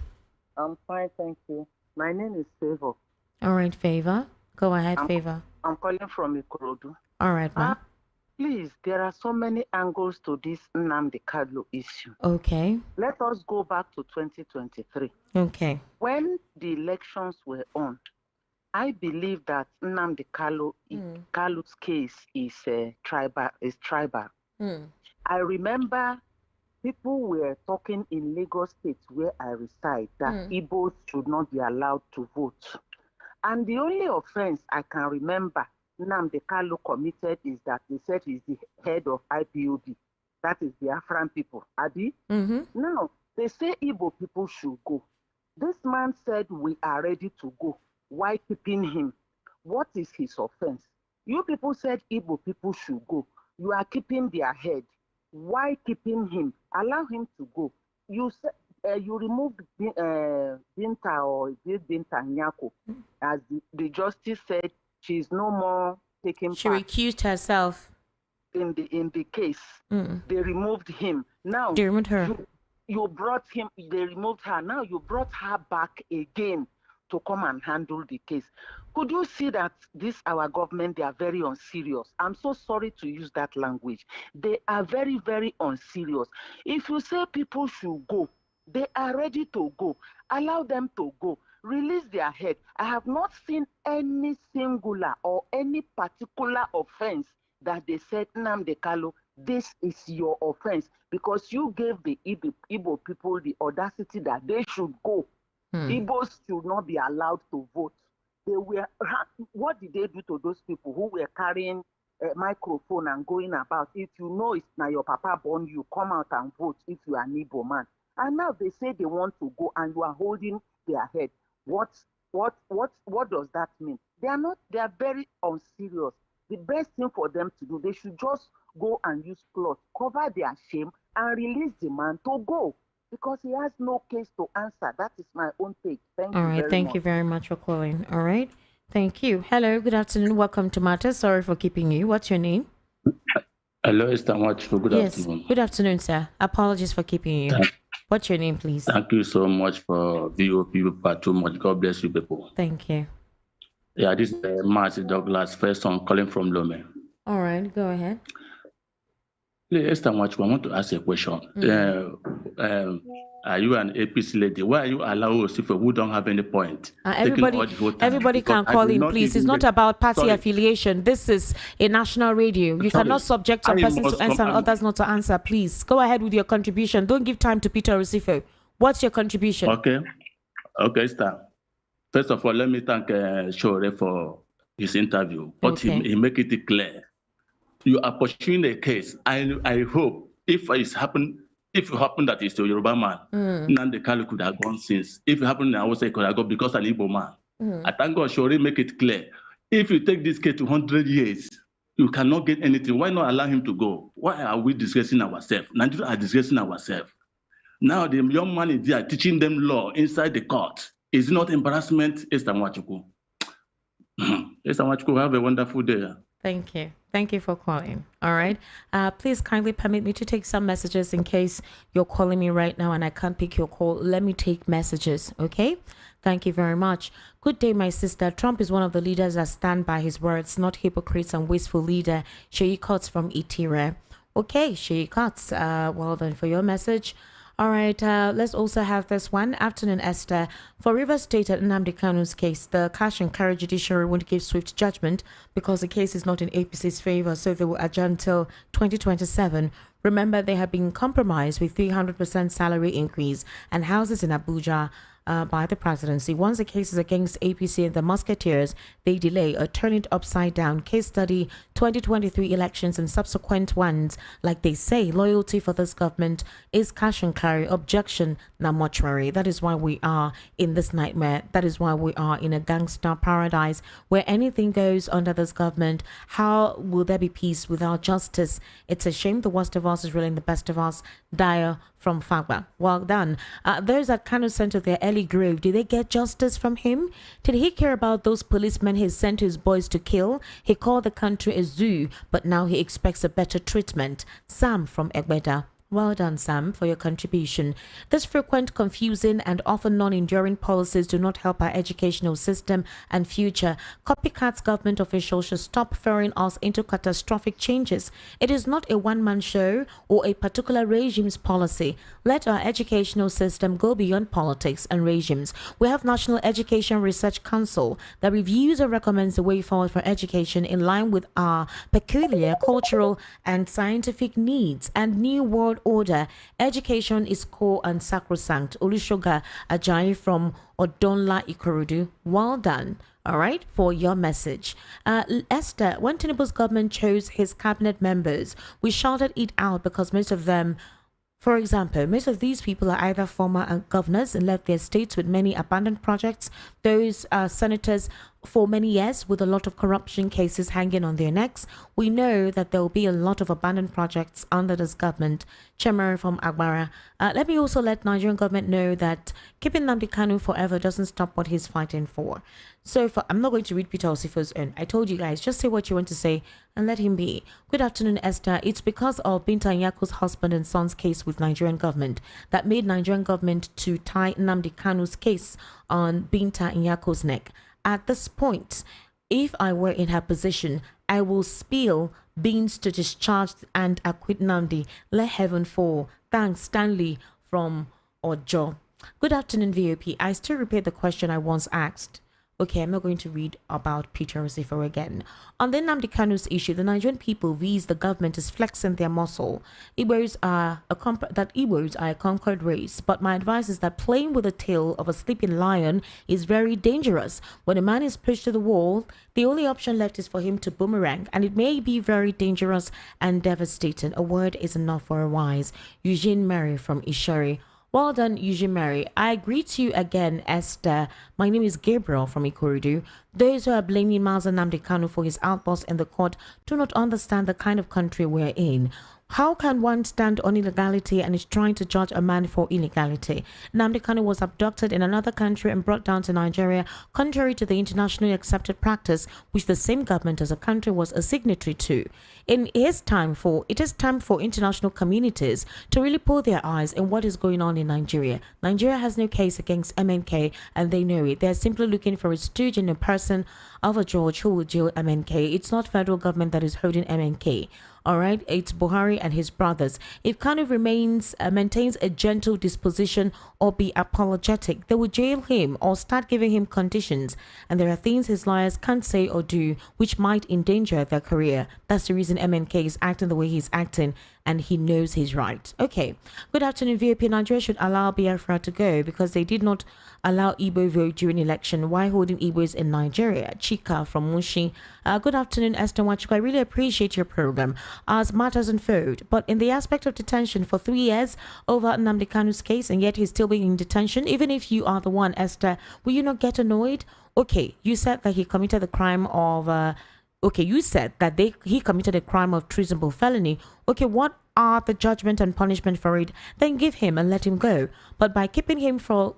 I'm fine, thank you. My name is Favor. All right, Favor. Go ahead, Favor. I'm calling from Ikorodu. All right, ma'am. Please, there are so many angles to this Nnamdi Kanu issue. Okay. Let us go back to 2023. Okay. When the elections were on, I believe that Nnamdi Kanu's case is tribal. I remember people were talking in Lagos State, where I reside, that Igbos should not be allowed to vote. And the only offense I can remember Nnamdi Kanu committed is that they said he's the head of IPOB. That is the Afran people. Abi? Now, they say Igbo people should go. This man said we are ready to go. Why keeping him? What is his offense? You people said Igbo people should go. You are keeping their head. Why keeping him? Allow him to go. You said you removed Binta or Binta Nyako, as the justice said. She's no more taking part. She recused herself in the case. They removed him. Now they removed her. You brought him. They removed her. Now you brought her back again to come and handle the case. Could you see that our government, they are very unserious? I'm so sorry to use that language. They are very, very unserious. If you say people should go, they are ready to go. Allow them to go. Release their head. I have not seen any singular or any particular offense that they said, Nnamdi Kanu, this is your offense, because you gave the Igbo people the audacity that they should go. Igbos should not be allowed to vote. What did they do to those people who were carrying a microphone and going about? If you know it's now your papa born you, come out and vote if you are an Igbo man. And now they say they want to go and you are holding their head. What does that mean? They are very unserious. The best thing for them to do, they should just go and use cloth, cover their shame, and release the man to go, because he has no case to answer. That is my own take. Thank you. All right, thank you very much for calling. All right, thank you. Hello, good afternoon. Welcome to Matters. Sorry for keeping you. What's your name? Hello, Esther Wachiko. Good afternoon. Good afternoon, sir. Apologies for keeping you. What's your name, please? Thank you so much for VOP, but too much. God bless you, people. Thank you. Yeah, this is Marcy Douglas, first one calling from Lome. All right, go ahead. Please, Esther Mwachukwu, I want to ask you a question. Are you an APC lady? Why are you allowing Osifo who don't have any point? Everybody can call in, please. It's not about party affiliation. This is a national radio. You cannot subject some persons to answer and others not to answer. Please go ahead with your contribution. Don't give time to Peter Osifo. What's your contribution? Okay, Esther. First of all, let me thank Shore for his interview, but he make it clear. You are pursuing a case. I hope if it happened that it's a Yoruba man, Nnamdi Kanu could have gone since. If it happened, I would say could have gone because an Igbo man. I thank God Shore make it clear. If you take this case to 100 years, you cannot get anything. Why not allow him to go? Why are we disgracing ourselves? Nigeria are disgracing ourselves. Now the young man is there teaching them law inside the court. Is it not embarrassment, Esther Mwachukwu? Esther Mwachukwu, have a wonderful day. Thank you. Thank you for calling. All right. Please kindly permit me to take some messages in case you're calling me right now and I can't pick your call. Let me take messages. Okay. Thank you very much. Good day, my sister. Trump is one of the leaders that stand by his words, not hypocrites and wasteful leader. Sheyi Cots from Itire. Okay, Sheyi Cots. Well done for your message. All right, let's also have this one. Afternoon, Esther. For Rivers State at Nnamdi Kanu's case, the cash and carry judiciary won't give swift judgment because the case is not in APC's favor, so they will adjourn till 2027. Remember, they have been compromised with 300% salary increase and houses in Abuja by the presidency. Once the case is against APC and the Musketeers, they delay or turn it upside down. Case study 2023 elections and subsequent ones. Like they say, loyalty for this government is cash and carry. Objection, na mortuary. That is why we are in this nightmare. That is why we are in a gangster paradise where anything goes under this government. How will there be peace without justice? It's a shame the worst of us is really the best of us. Dyer from Fagba. Well done. Those that Kanu sent to their early grave, did they get justice from him? Did he care about those policemen he sent his boys to kill? He called the country a zoo, but now he expects a better treatment. Sam from Egbeda. Well done, Sam, for your contribution. This frequent, confusing, and often non-enduring policies do not help our educational system and future. Copycat government officials should stop throwing us into catastrophic changes. It is not a one-man show or a particular regime's policy. Let our educational system go beyond politics and regimes. We have National Education Research Council that reviews and recommends the way forward for education in line with our peculiar cultural and scientific needs and new world order. Education is core and sacrosanct. Olusoga Ajayi from Odonla Ikorodu. Well done. All right, for your message. Esther, when Tinubu's government chose his cabinet members, we shouted it out because most of them, for example, most of these people are either former governors and left their states with many abandoned projects. Those are senators for many years with a lot of corruption cases hanging on their necks. We know that there will be a lot of abandoned projects under this government. Chemere from Agbara. Let me also let Nigerian government know that keeping Nnamdi Kanu forever doesn't stop what he's fighting for. So I'm not going to read Peter Osifo's own. I told you guys, just say what you want to say and let him be. Good afternoon, Esther. It's because of Binta Nyako's husband and son's case with Nigerian government that made Nigerian government to tie Nnamdi Kanu's case on Binta Nyako's neck. At this point, if I were in her position, I will spill beans to discharge and acquit Nnamdi. Let heaven fall. Thanks, Stanley from Ojo. Good afternoon, VOP. I still repeat the question I once asked. Okay, I'm not going to read about Peter Osifo again. On the Nnamdi Kanu's issue, the Nigerian people views the government is flexing their muscle. Igbos are a conquered race, but my advice is that playing with the tail of a sleeping lion is very dangerous. When a man is pushed to the wall, the only option left is for him to boomerang, and it may be very dangerous and devastating. A word is enough for a wise. Eugene Mary from Ishari. Well done, Eugene Mary. I agree to you again, Esther. My name is Gabriel from Ikorodu. Those who are blaming Mazi Nnamdi Kanu for his outburst in the court do not understand the kind of country we're in. How can one stand on illegality and is trying to judge a man for illegality? Nnamdi Kanu was abducted in another country and brought down to Nigeria, contrary to the internationally accepted practice, which the same government as a country was a signatory to. it is time for international communities to really pull their eyes on what is going on in Nigeria. Nigeria has no case against MNK, and they know it. They're simply looking for a stooge in the person of a George who will jail MNK. It's not federal government that is holding MNK. All right, it's Buhari and his brothers. If Kanu maintains a gentle disposition or be apologetic, they will jail him or start giving him conditions. And there are things his lawyers can't say or do which might endanger their career. That's the reason MNK is acting the way he's acting, and he knows he's right. Okay. Good afternoon, VOP. Nigeria should allow Biafra to go because they did not allow Igbo vote during election. Why holding Igbos in Nigeria? Chika from Mushi. Good afternoon, Esther Wachiko. I really appreciate your program as matters unfold. But in the aspect of detention for 3 years over Nnamdi Kanu's case, and yet he's still being in detention, even if you are the one, Esther, will you not get annoyed? Okay, you said that he committed the crime of... he committed a crime of treasonable felony. Okay, what are the judgment and punishment for it? Then give him and let him go. But by keeping him for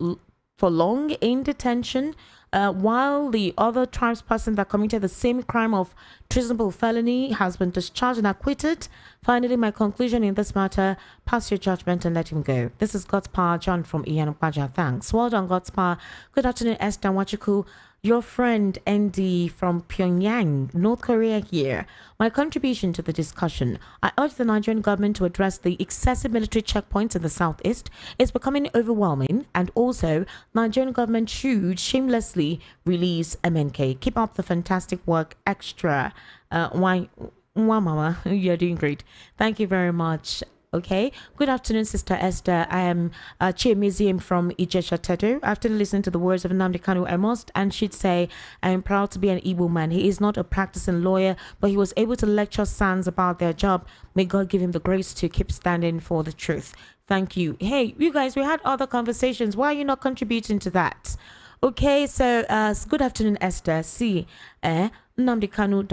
long in detention, while the other tribesperson that committed the same crime of treasonable felony has been discharged and acquitted, finally, my conclusion in this matter, pass your judgment and let him go. This is God's Power, John from Iyanukwaja. Thanks. Well done, God's Power. Good afternoon, Esther Wachiku. Your friend Andy from Pyongyang, North Korea here. My contribution to the discussion. I urge the Nigerian government to address the excessive military checkpoints in the southeast. It's becoming overwhelming, and also Nigerian government should shamelessly release MNK. Keep up the fantastic work. Extra. Mama, you're doing great. Thank you very much. Okay. Good afternoon, Sister Esther. I am Chair Museum from Ijesha Tedo. After listening to the words of Nnamdi Kanu, I must and should say I am proud to be an Igbo man. He is not a practicing lawyer, but he was able to lecture Sans about their job. May God give him the grace to keep standing for the truth. Thank you. Hey, you guys, we had other conversations. Why are you not contributing to that? Okay, so good afternoon, Esther. See, Nnamdi Kanu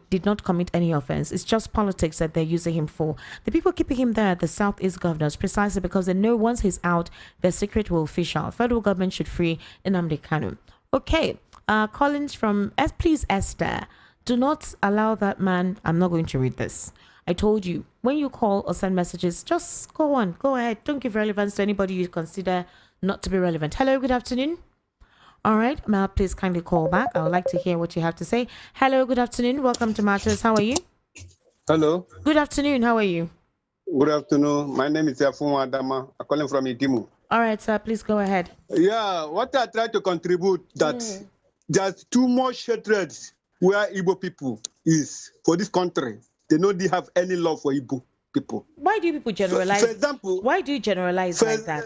did not commit any offense. It's just politics that they're using him for. The people keeping him there, the Southeast governors, precisely because they know once he's out, their secret will fish out. Federal government should free Nnamdi Kanu. Okay, Collins from please, Esther, do not allow that man. I'm not going to read this. I told you, when you call or send messages, just go on, go ahead. Don't give relevance to anybody you consider not to be relevant. Hello, good afternoon. All right, Mel, please kindly call back. I would like to hear what you have to say. Hello, good afternoon. Welcome to Matters. How are you? Hello. Good afternoon. How are you? Good afternoon. My name is Yafumu Adama. I'm calling from Idimu. All right, sir. Please go ahead. Yeah, what I try to contribute that there's too much hatred where Igbo people is for this country. They don't have any love for Igbo people. Why do people generalize? For example, why do you generalize like that?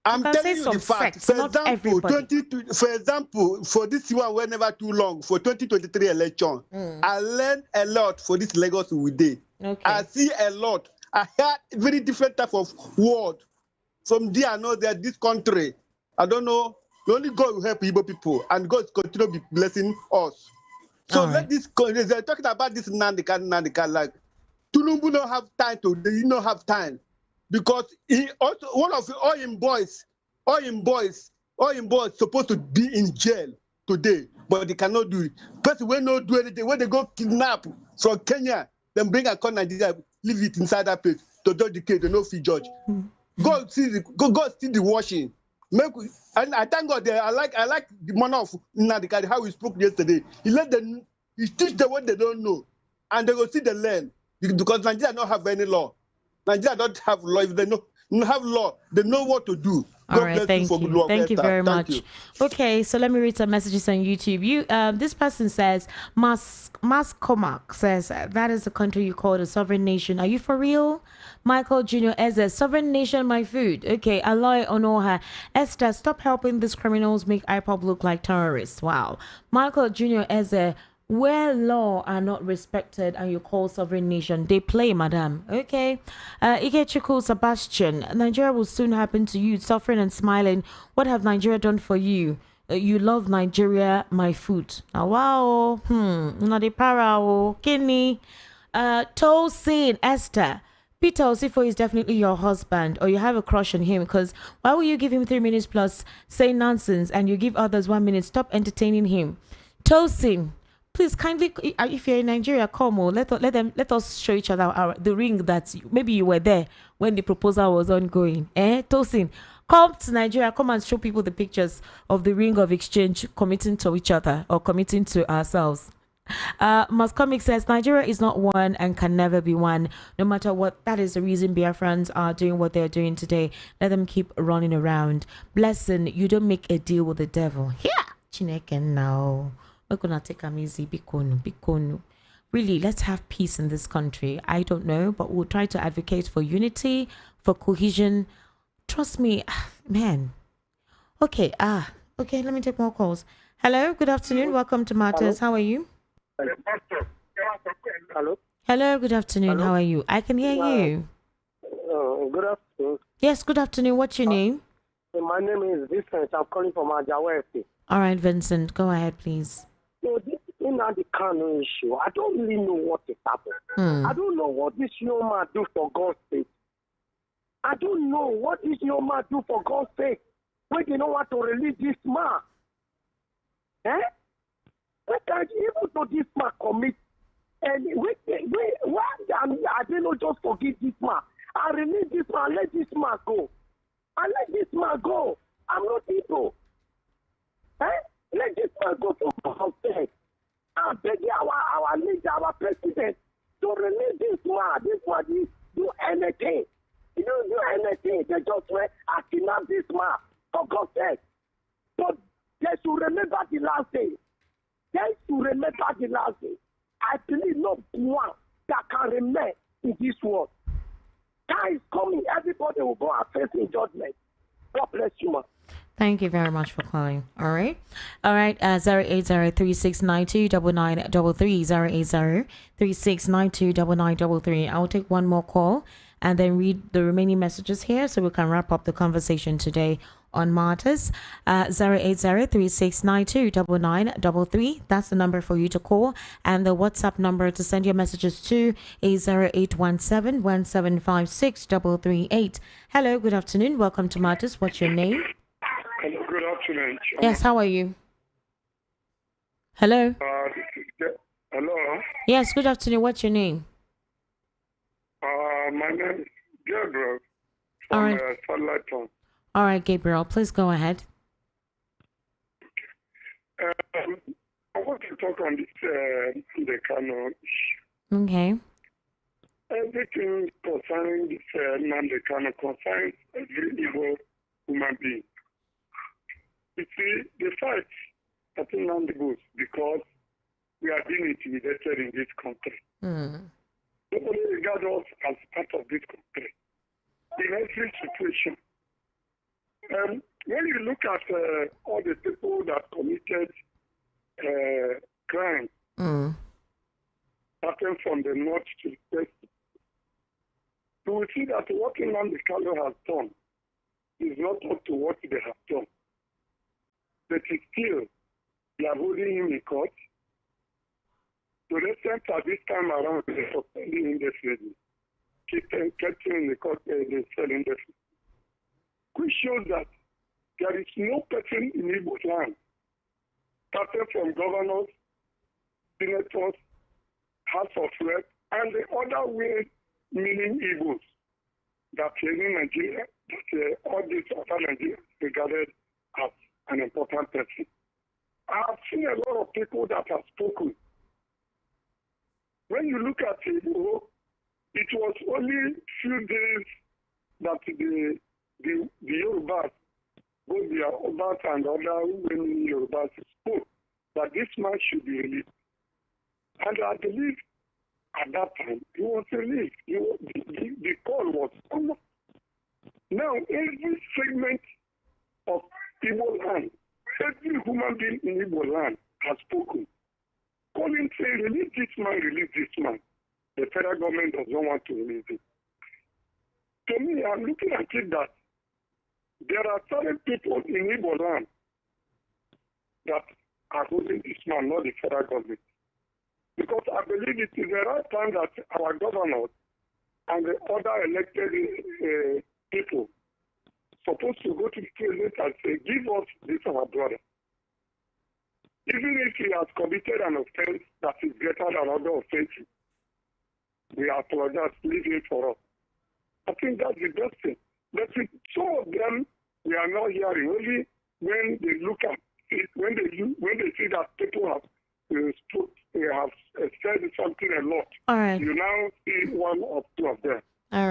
I'm telling you the fact. For example, for this one, were never too long, for 2023 election, I learned a lot for this Lagos we did. Okay. I see a lot. I heard very different type of word. From there, I know that this country, I don't know, only God will help Igbo people, and God continue to be blessing us. So let this, they're talking about this Nandika, like, Tulumbu don't have time they don't have time. Because he also one of the all in boys supposed to be in jail today, but they cannot do it. Person will not do anything. When they go kidnap from Kenya, then bring a con Nigeria, leave it inside that place to judge the case, they no fee judge. God see the washing. And I thank God that I like the manner of Nnamdi how he spoke yesterday. He teach them what they don't know, and they will see the land because Nigeria don't have any law. Nigeria don't have law. If they don't have law, they know what to do. All right, thank you. Thank you very much. Okay, so let me read some messages on YouTube. This person says, Mas Comac says, that is the country you call a sovereign nation. Are you for real? Michael Jr. as a sovereign nation, my food. Okay, Aloy Onoha. Esther, stop helping these criminals make IPOB look like terrorists. Wow. Michael Jr. as a where law are not respected and you call sovereign nation, they play, madam. Okay. Ikechukwu Sebastian, Nigeria will soon happen to you, suffering and smiling. What have Nigeria done for you? You love Nigeria, my food. Wow. Not a para. Kidney. Tosin Esther. Peter Osifo is definitely your husband, or you have a crush on him, because why will you give him 3 minutes plus say nonsense and you give others 1 minute? Stop entertaining him. Tosin. please kindly, if you're in Nigeria, come on, let us show each other the ring that maybe you were there when the proposal was ongoing. Tosin, come to Nigeria, come and show people the pictures of the ring of exchange committing to each other or committing to ourselves. Muscomic says Nigeria is not one and can never be one, no matter what. That is the reason Biafrans are doing what they're doing today. Let them keep running around. Blessing, you don't make a deal with the devil. Yeah, Chineke now. We're gonna take them easy. Bikonu. Really, let's have peace in this country. I don't know, but we'll try to advocate for unity, for cohesion. Trust me, man. Okay, let me take more calls. Hello, good afternoon. Welcome to Matters. How are you? Hello. Hello, good afternoon. Hello? How are you? I can hear you. Good afternoon. Yes, good afternoon. What's your name? My name is Vincent. I'm calling from Ajawa Estate. All right, Vincent, go ahead, please. So this the Kano issue, I don't really know what is happening. I don't know what this young man do for God's sake. I don't know what this young man do for God's sake. When they don't want to release this man. Why can't you even to this man commit? And why I did not just forgive this man? I release this man, let this man go. I let this man go. I'm not people. Let this man go to God's sake. I beg our leader, our president, to release this man. This one do anything. You don't do anything. They just say, I kidnap this man for God's sake. But they should remember the last day. They should remember the last day. I believe no one that can remain in this world. Time is coming. Everybody will go and face in judgment. God bless you, man. Thank you very much for calling. All right. 08036929933 08036929933. I'll take one more call and then read the remaining messages here so we can wrap up the conversation today on Martyrs. 08036929933. That's the number for you to call, and the WhatsApp number to send your messages to is 0817175638. Hello, good afternoon. Welcome to Martyrs. What's your name? Hello, good afternoon. Yes, how are you? Hello. Hello. Yes, good afternoon. What's your name? My name is Gabriel All from right. Satellite Town. All right, Gabriel, please go ahead. I want to talk on this the Kano issue. Okay. Everything concerning this Nnamdi Kanu concerns every evil human being. You see, the fight I think Nnamdi goes because we are dignity vested in this country. Nobody regards us as part of this country. In every situation. When you look at all the people that committed crime, starting from the north to the west, you will see that what Nnamdi Kanu has done is not up to what they have done. But still, they are holding him in court. To the extent that this time around, they are suspending indefinitely. Kept him in the court, they sell indefinitely. Which shows that there is no person in Igbo land, starting from governors, senators, House of Reps, and the other way meaning Igbos that in Nigeria, that all these other Nigerians regarded as an important person. I have seen a lot of people that have spoken. When you look at Igbo, it was only few days that the Yorubas, both the Yorubas and other women Yorubas spoke that this man should be released. And I believe at that time he was released. The call was almost. Now every segment of Igbo land, every human being in Igbo land has spoken. Calling saying, release this man, release this man. The federal government does not want to release it. To me, I'm looking at it that there are certain people in Igbo land that are holding this man, not the federal government. Because I believe it is the right time that our governors and the other elected people supposed to go to the president and say, give us this our brother. Even if he has committed an offense that is greater than other offenses, we apologize, leave it for us. I think that's the best thing. But with some of them, we are not hearing. Only when they look at it, when they see that people have said something a lot. All right. You now see one or two of them. All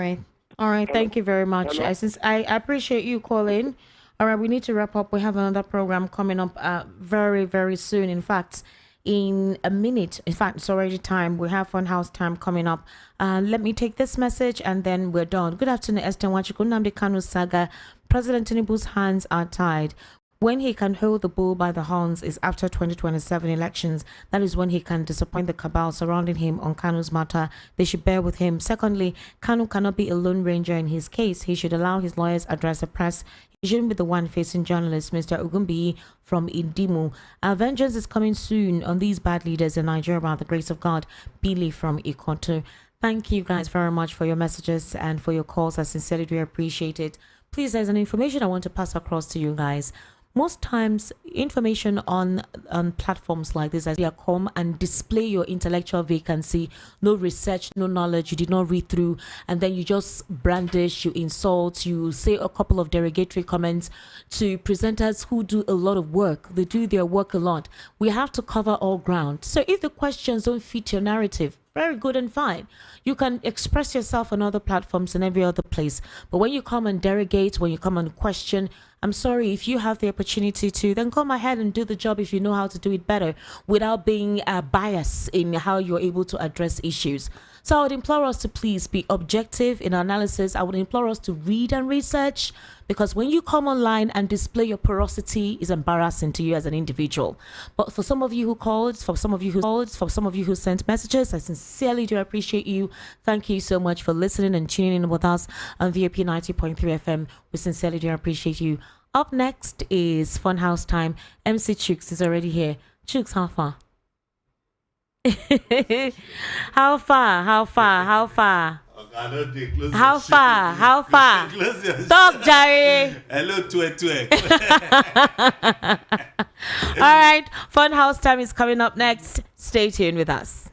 right. Thank you very much. Since I appreciate you calling. All right, we need to wrap up. We have another program coming up very, very soon. In fact, in a minute. In fact, it's already time. We have Funhouse time coming up. Let me take this message and then we're done. Good afternoon, Esther Nwachukwu. Nnamdi Kanu's saga. President Tinubu's hands are tied. When he can hold the bull by the horns is after 2027 elections. That is when he can disappoint the cabal surrounding him on Kanu's matter. They should bear with him. Secondly, Kanu cannot be a lone ranger in his case. He should allow his lawyers address the press. He shouldn't be the one facing journalists. Mr. Ogunbiyi from Idimu. Our vengeance is coming soon on these bad leaders in Nigeria by the grace of God. Billy from Ikoto. Thank you guys very much for your messages and for your calls. I sincerely do appreciate it. Please, there's an information I want to pass across to you guys. Most times, information on platforms like this, as you come and display your intellectual vacancy, no research, no knowledge, you did not read through, and then you just brandish, you insult, you say a couple of derogatory comments to presenters who do a lot of work. They do their work a lot. We have to cover all ground. So if the questions don't fit your narrative, very good and fine. You can express yourself on other platforms and every other place. But when you come and derogate, when you come and question, I'm sorry, if you have the opportunity to, then come ahead and do the job if you know how to do it better without being biased in how you're able to address issues. So I would implore us to please be objective in our analysis. I would implore us to read and research, because when you come online and display your porosity is embarrassing to you as an individual. But for some of you who called, for some of you who sent messages, I sincerely do appreciate you. Thank you so much for listening and tuning in with us on VOP 90.3 FM. We sincerely do appreciate you. Up next is Funhouse time. MC Chooks is already here. Chooks, how far? How far? How far? Talk, Jerry. Hello, Twe. All right, Funhouse time is coming up next. Stay tuned with us.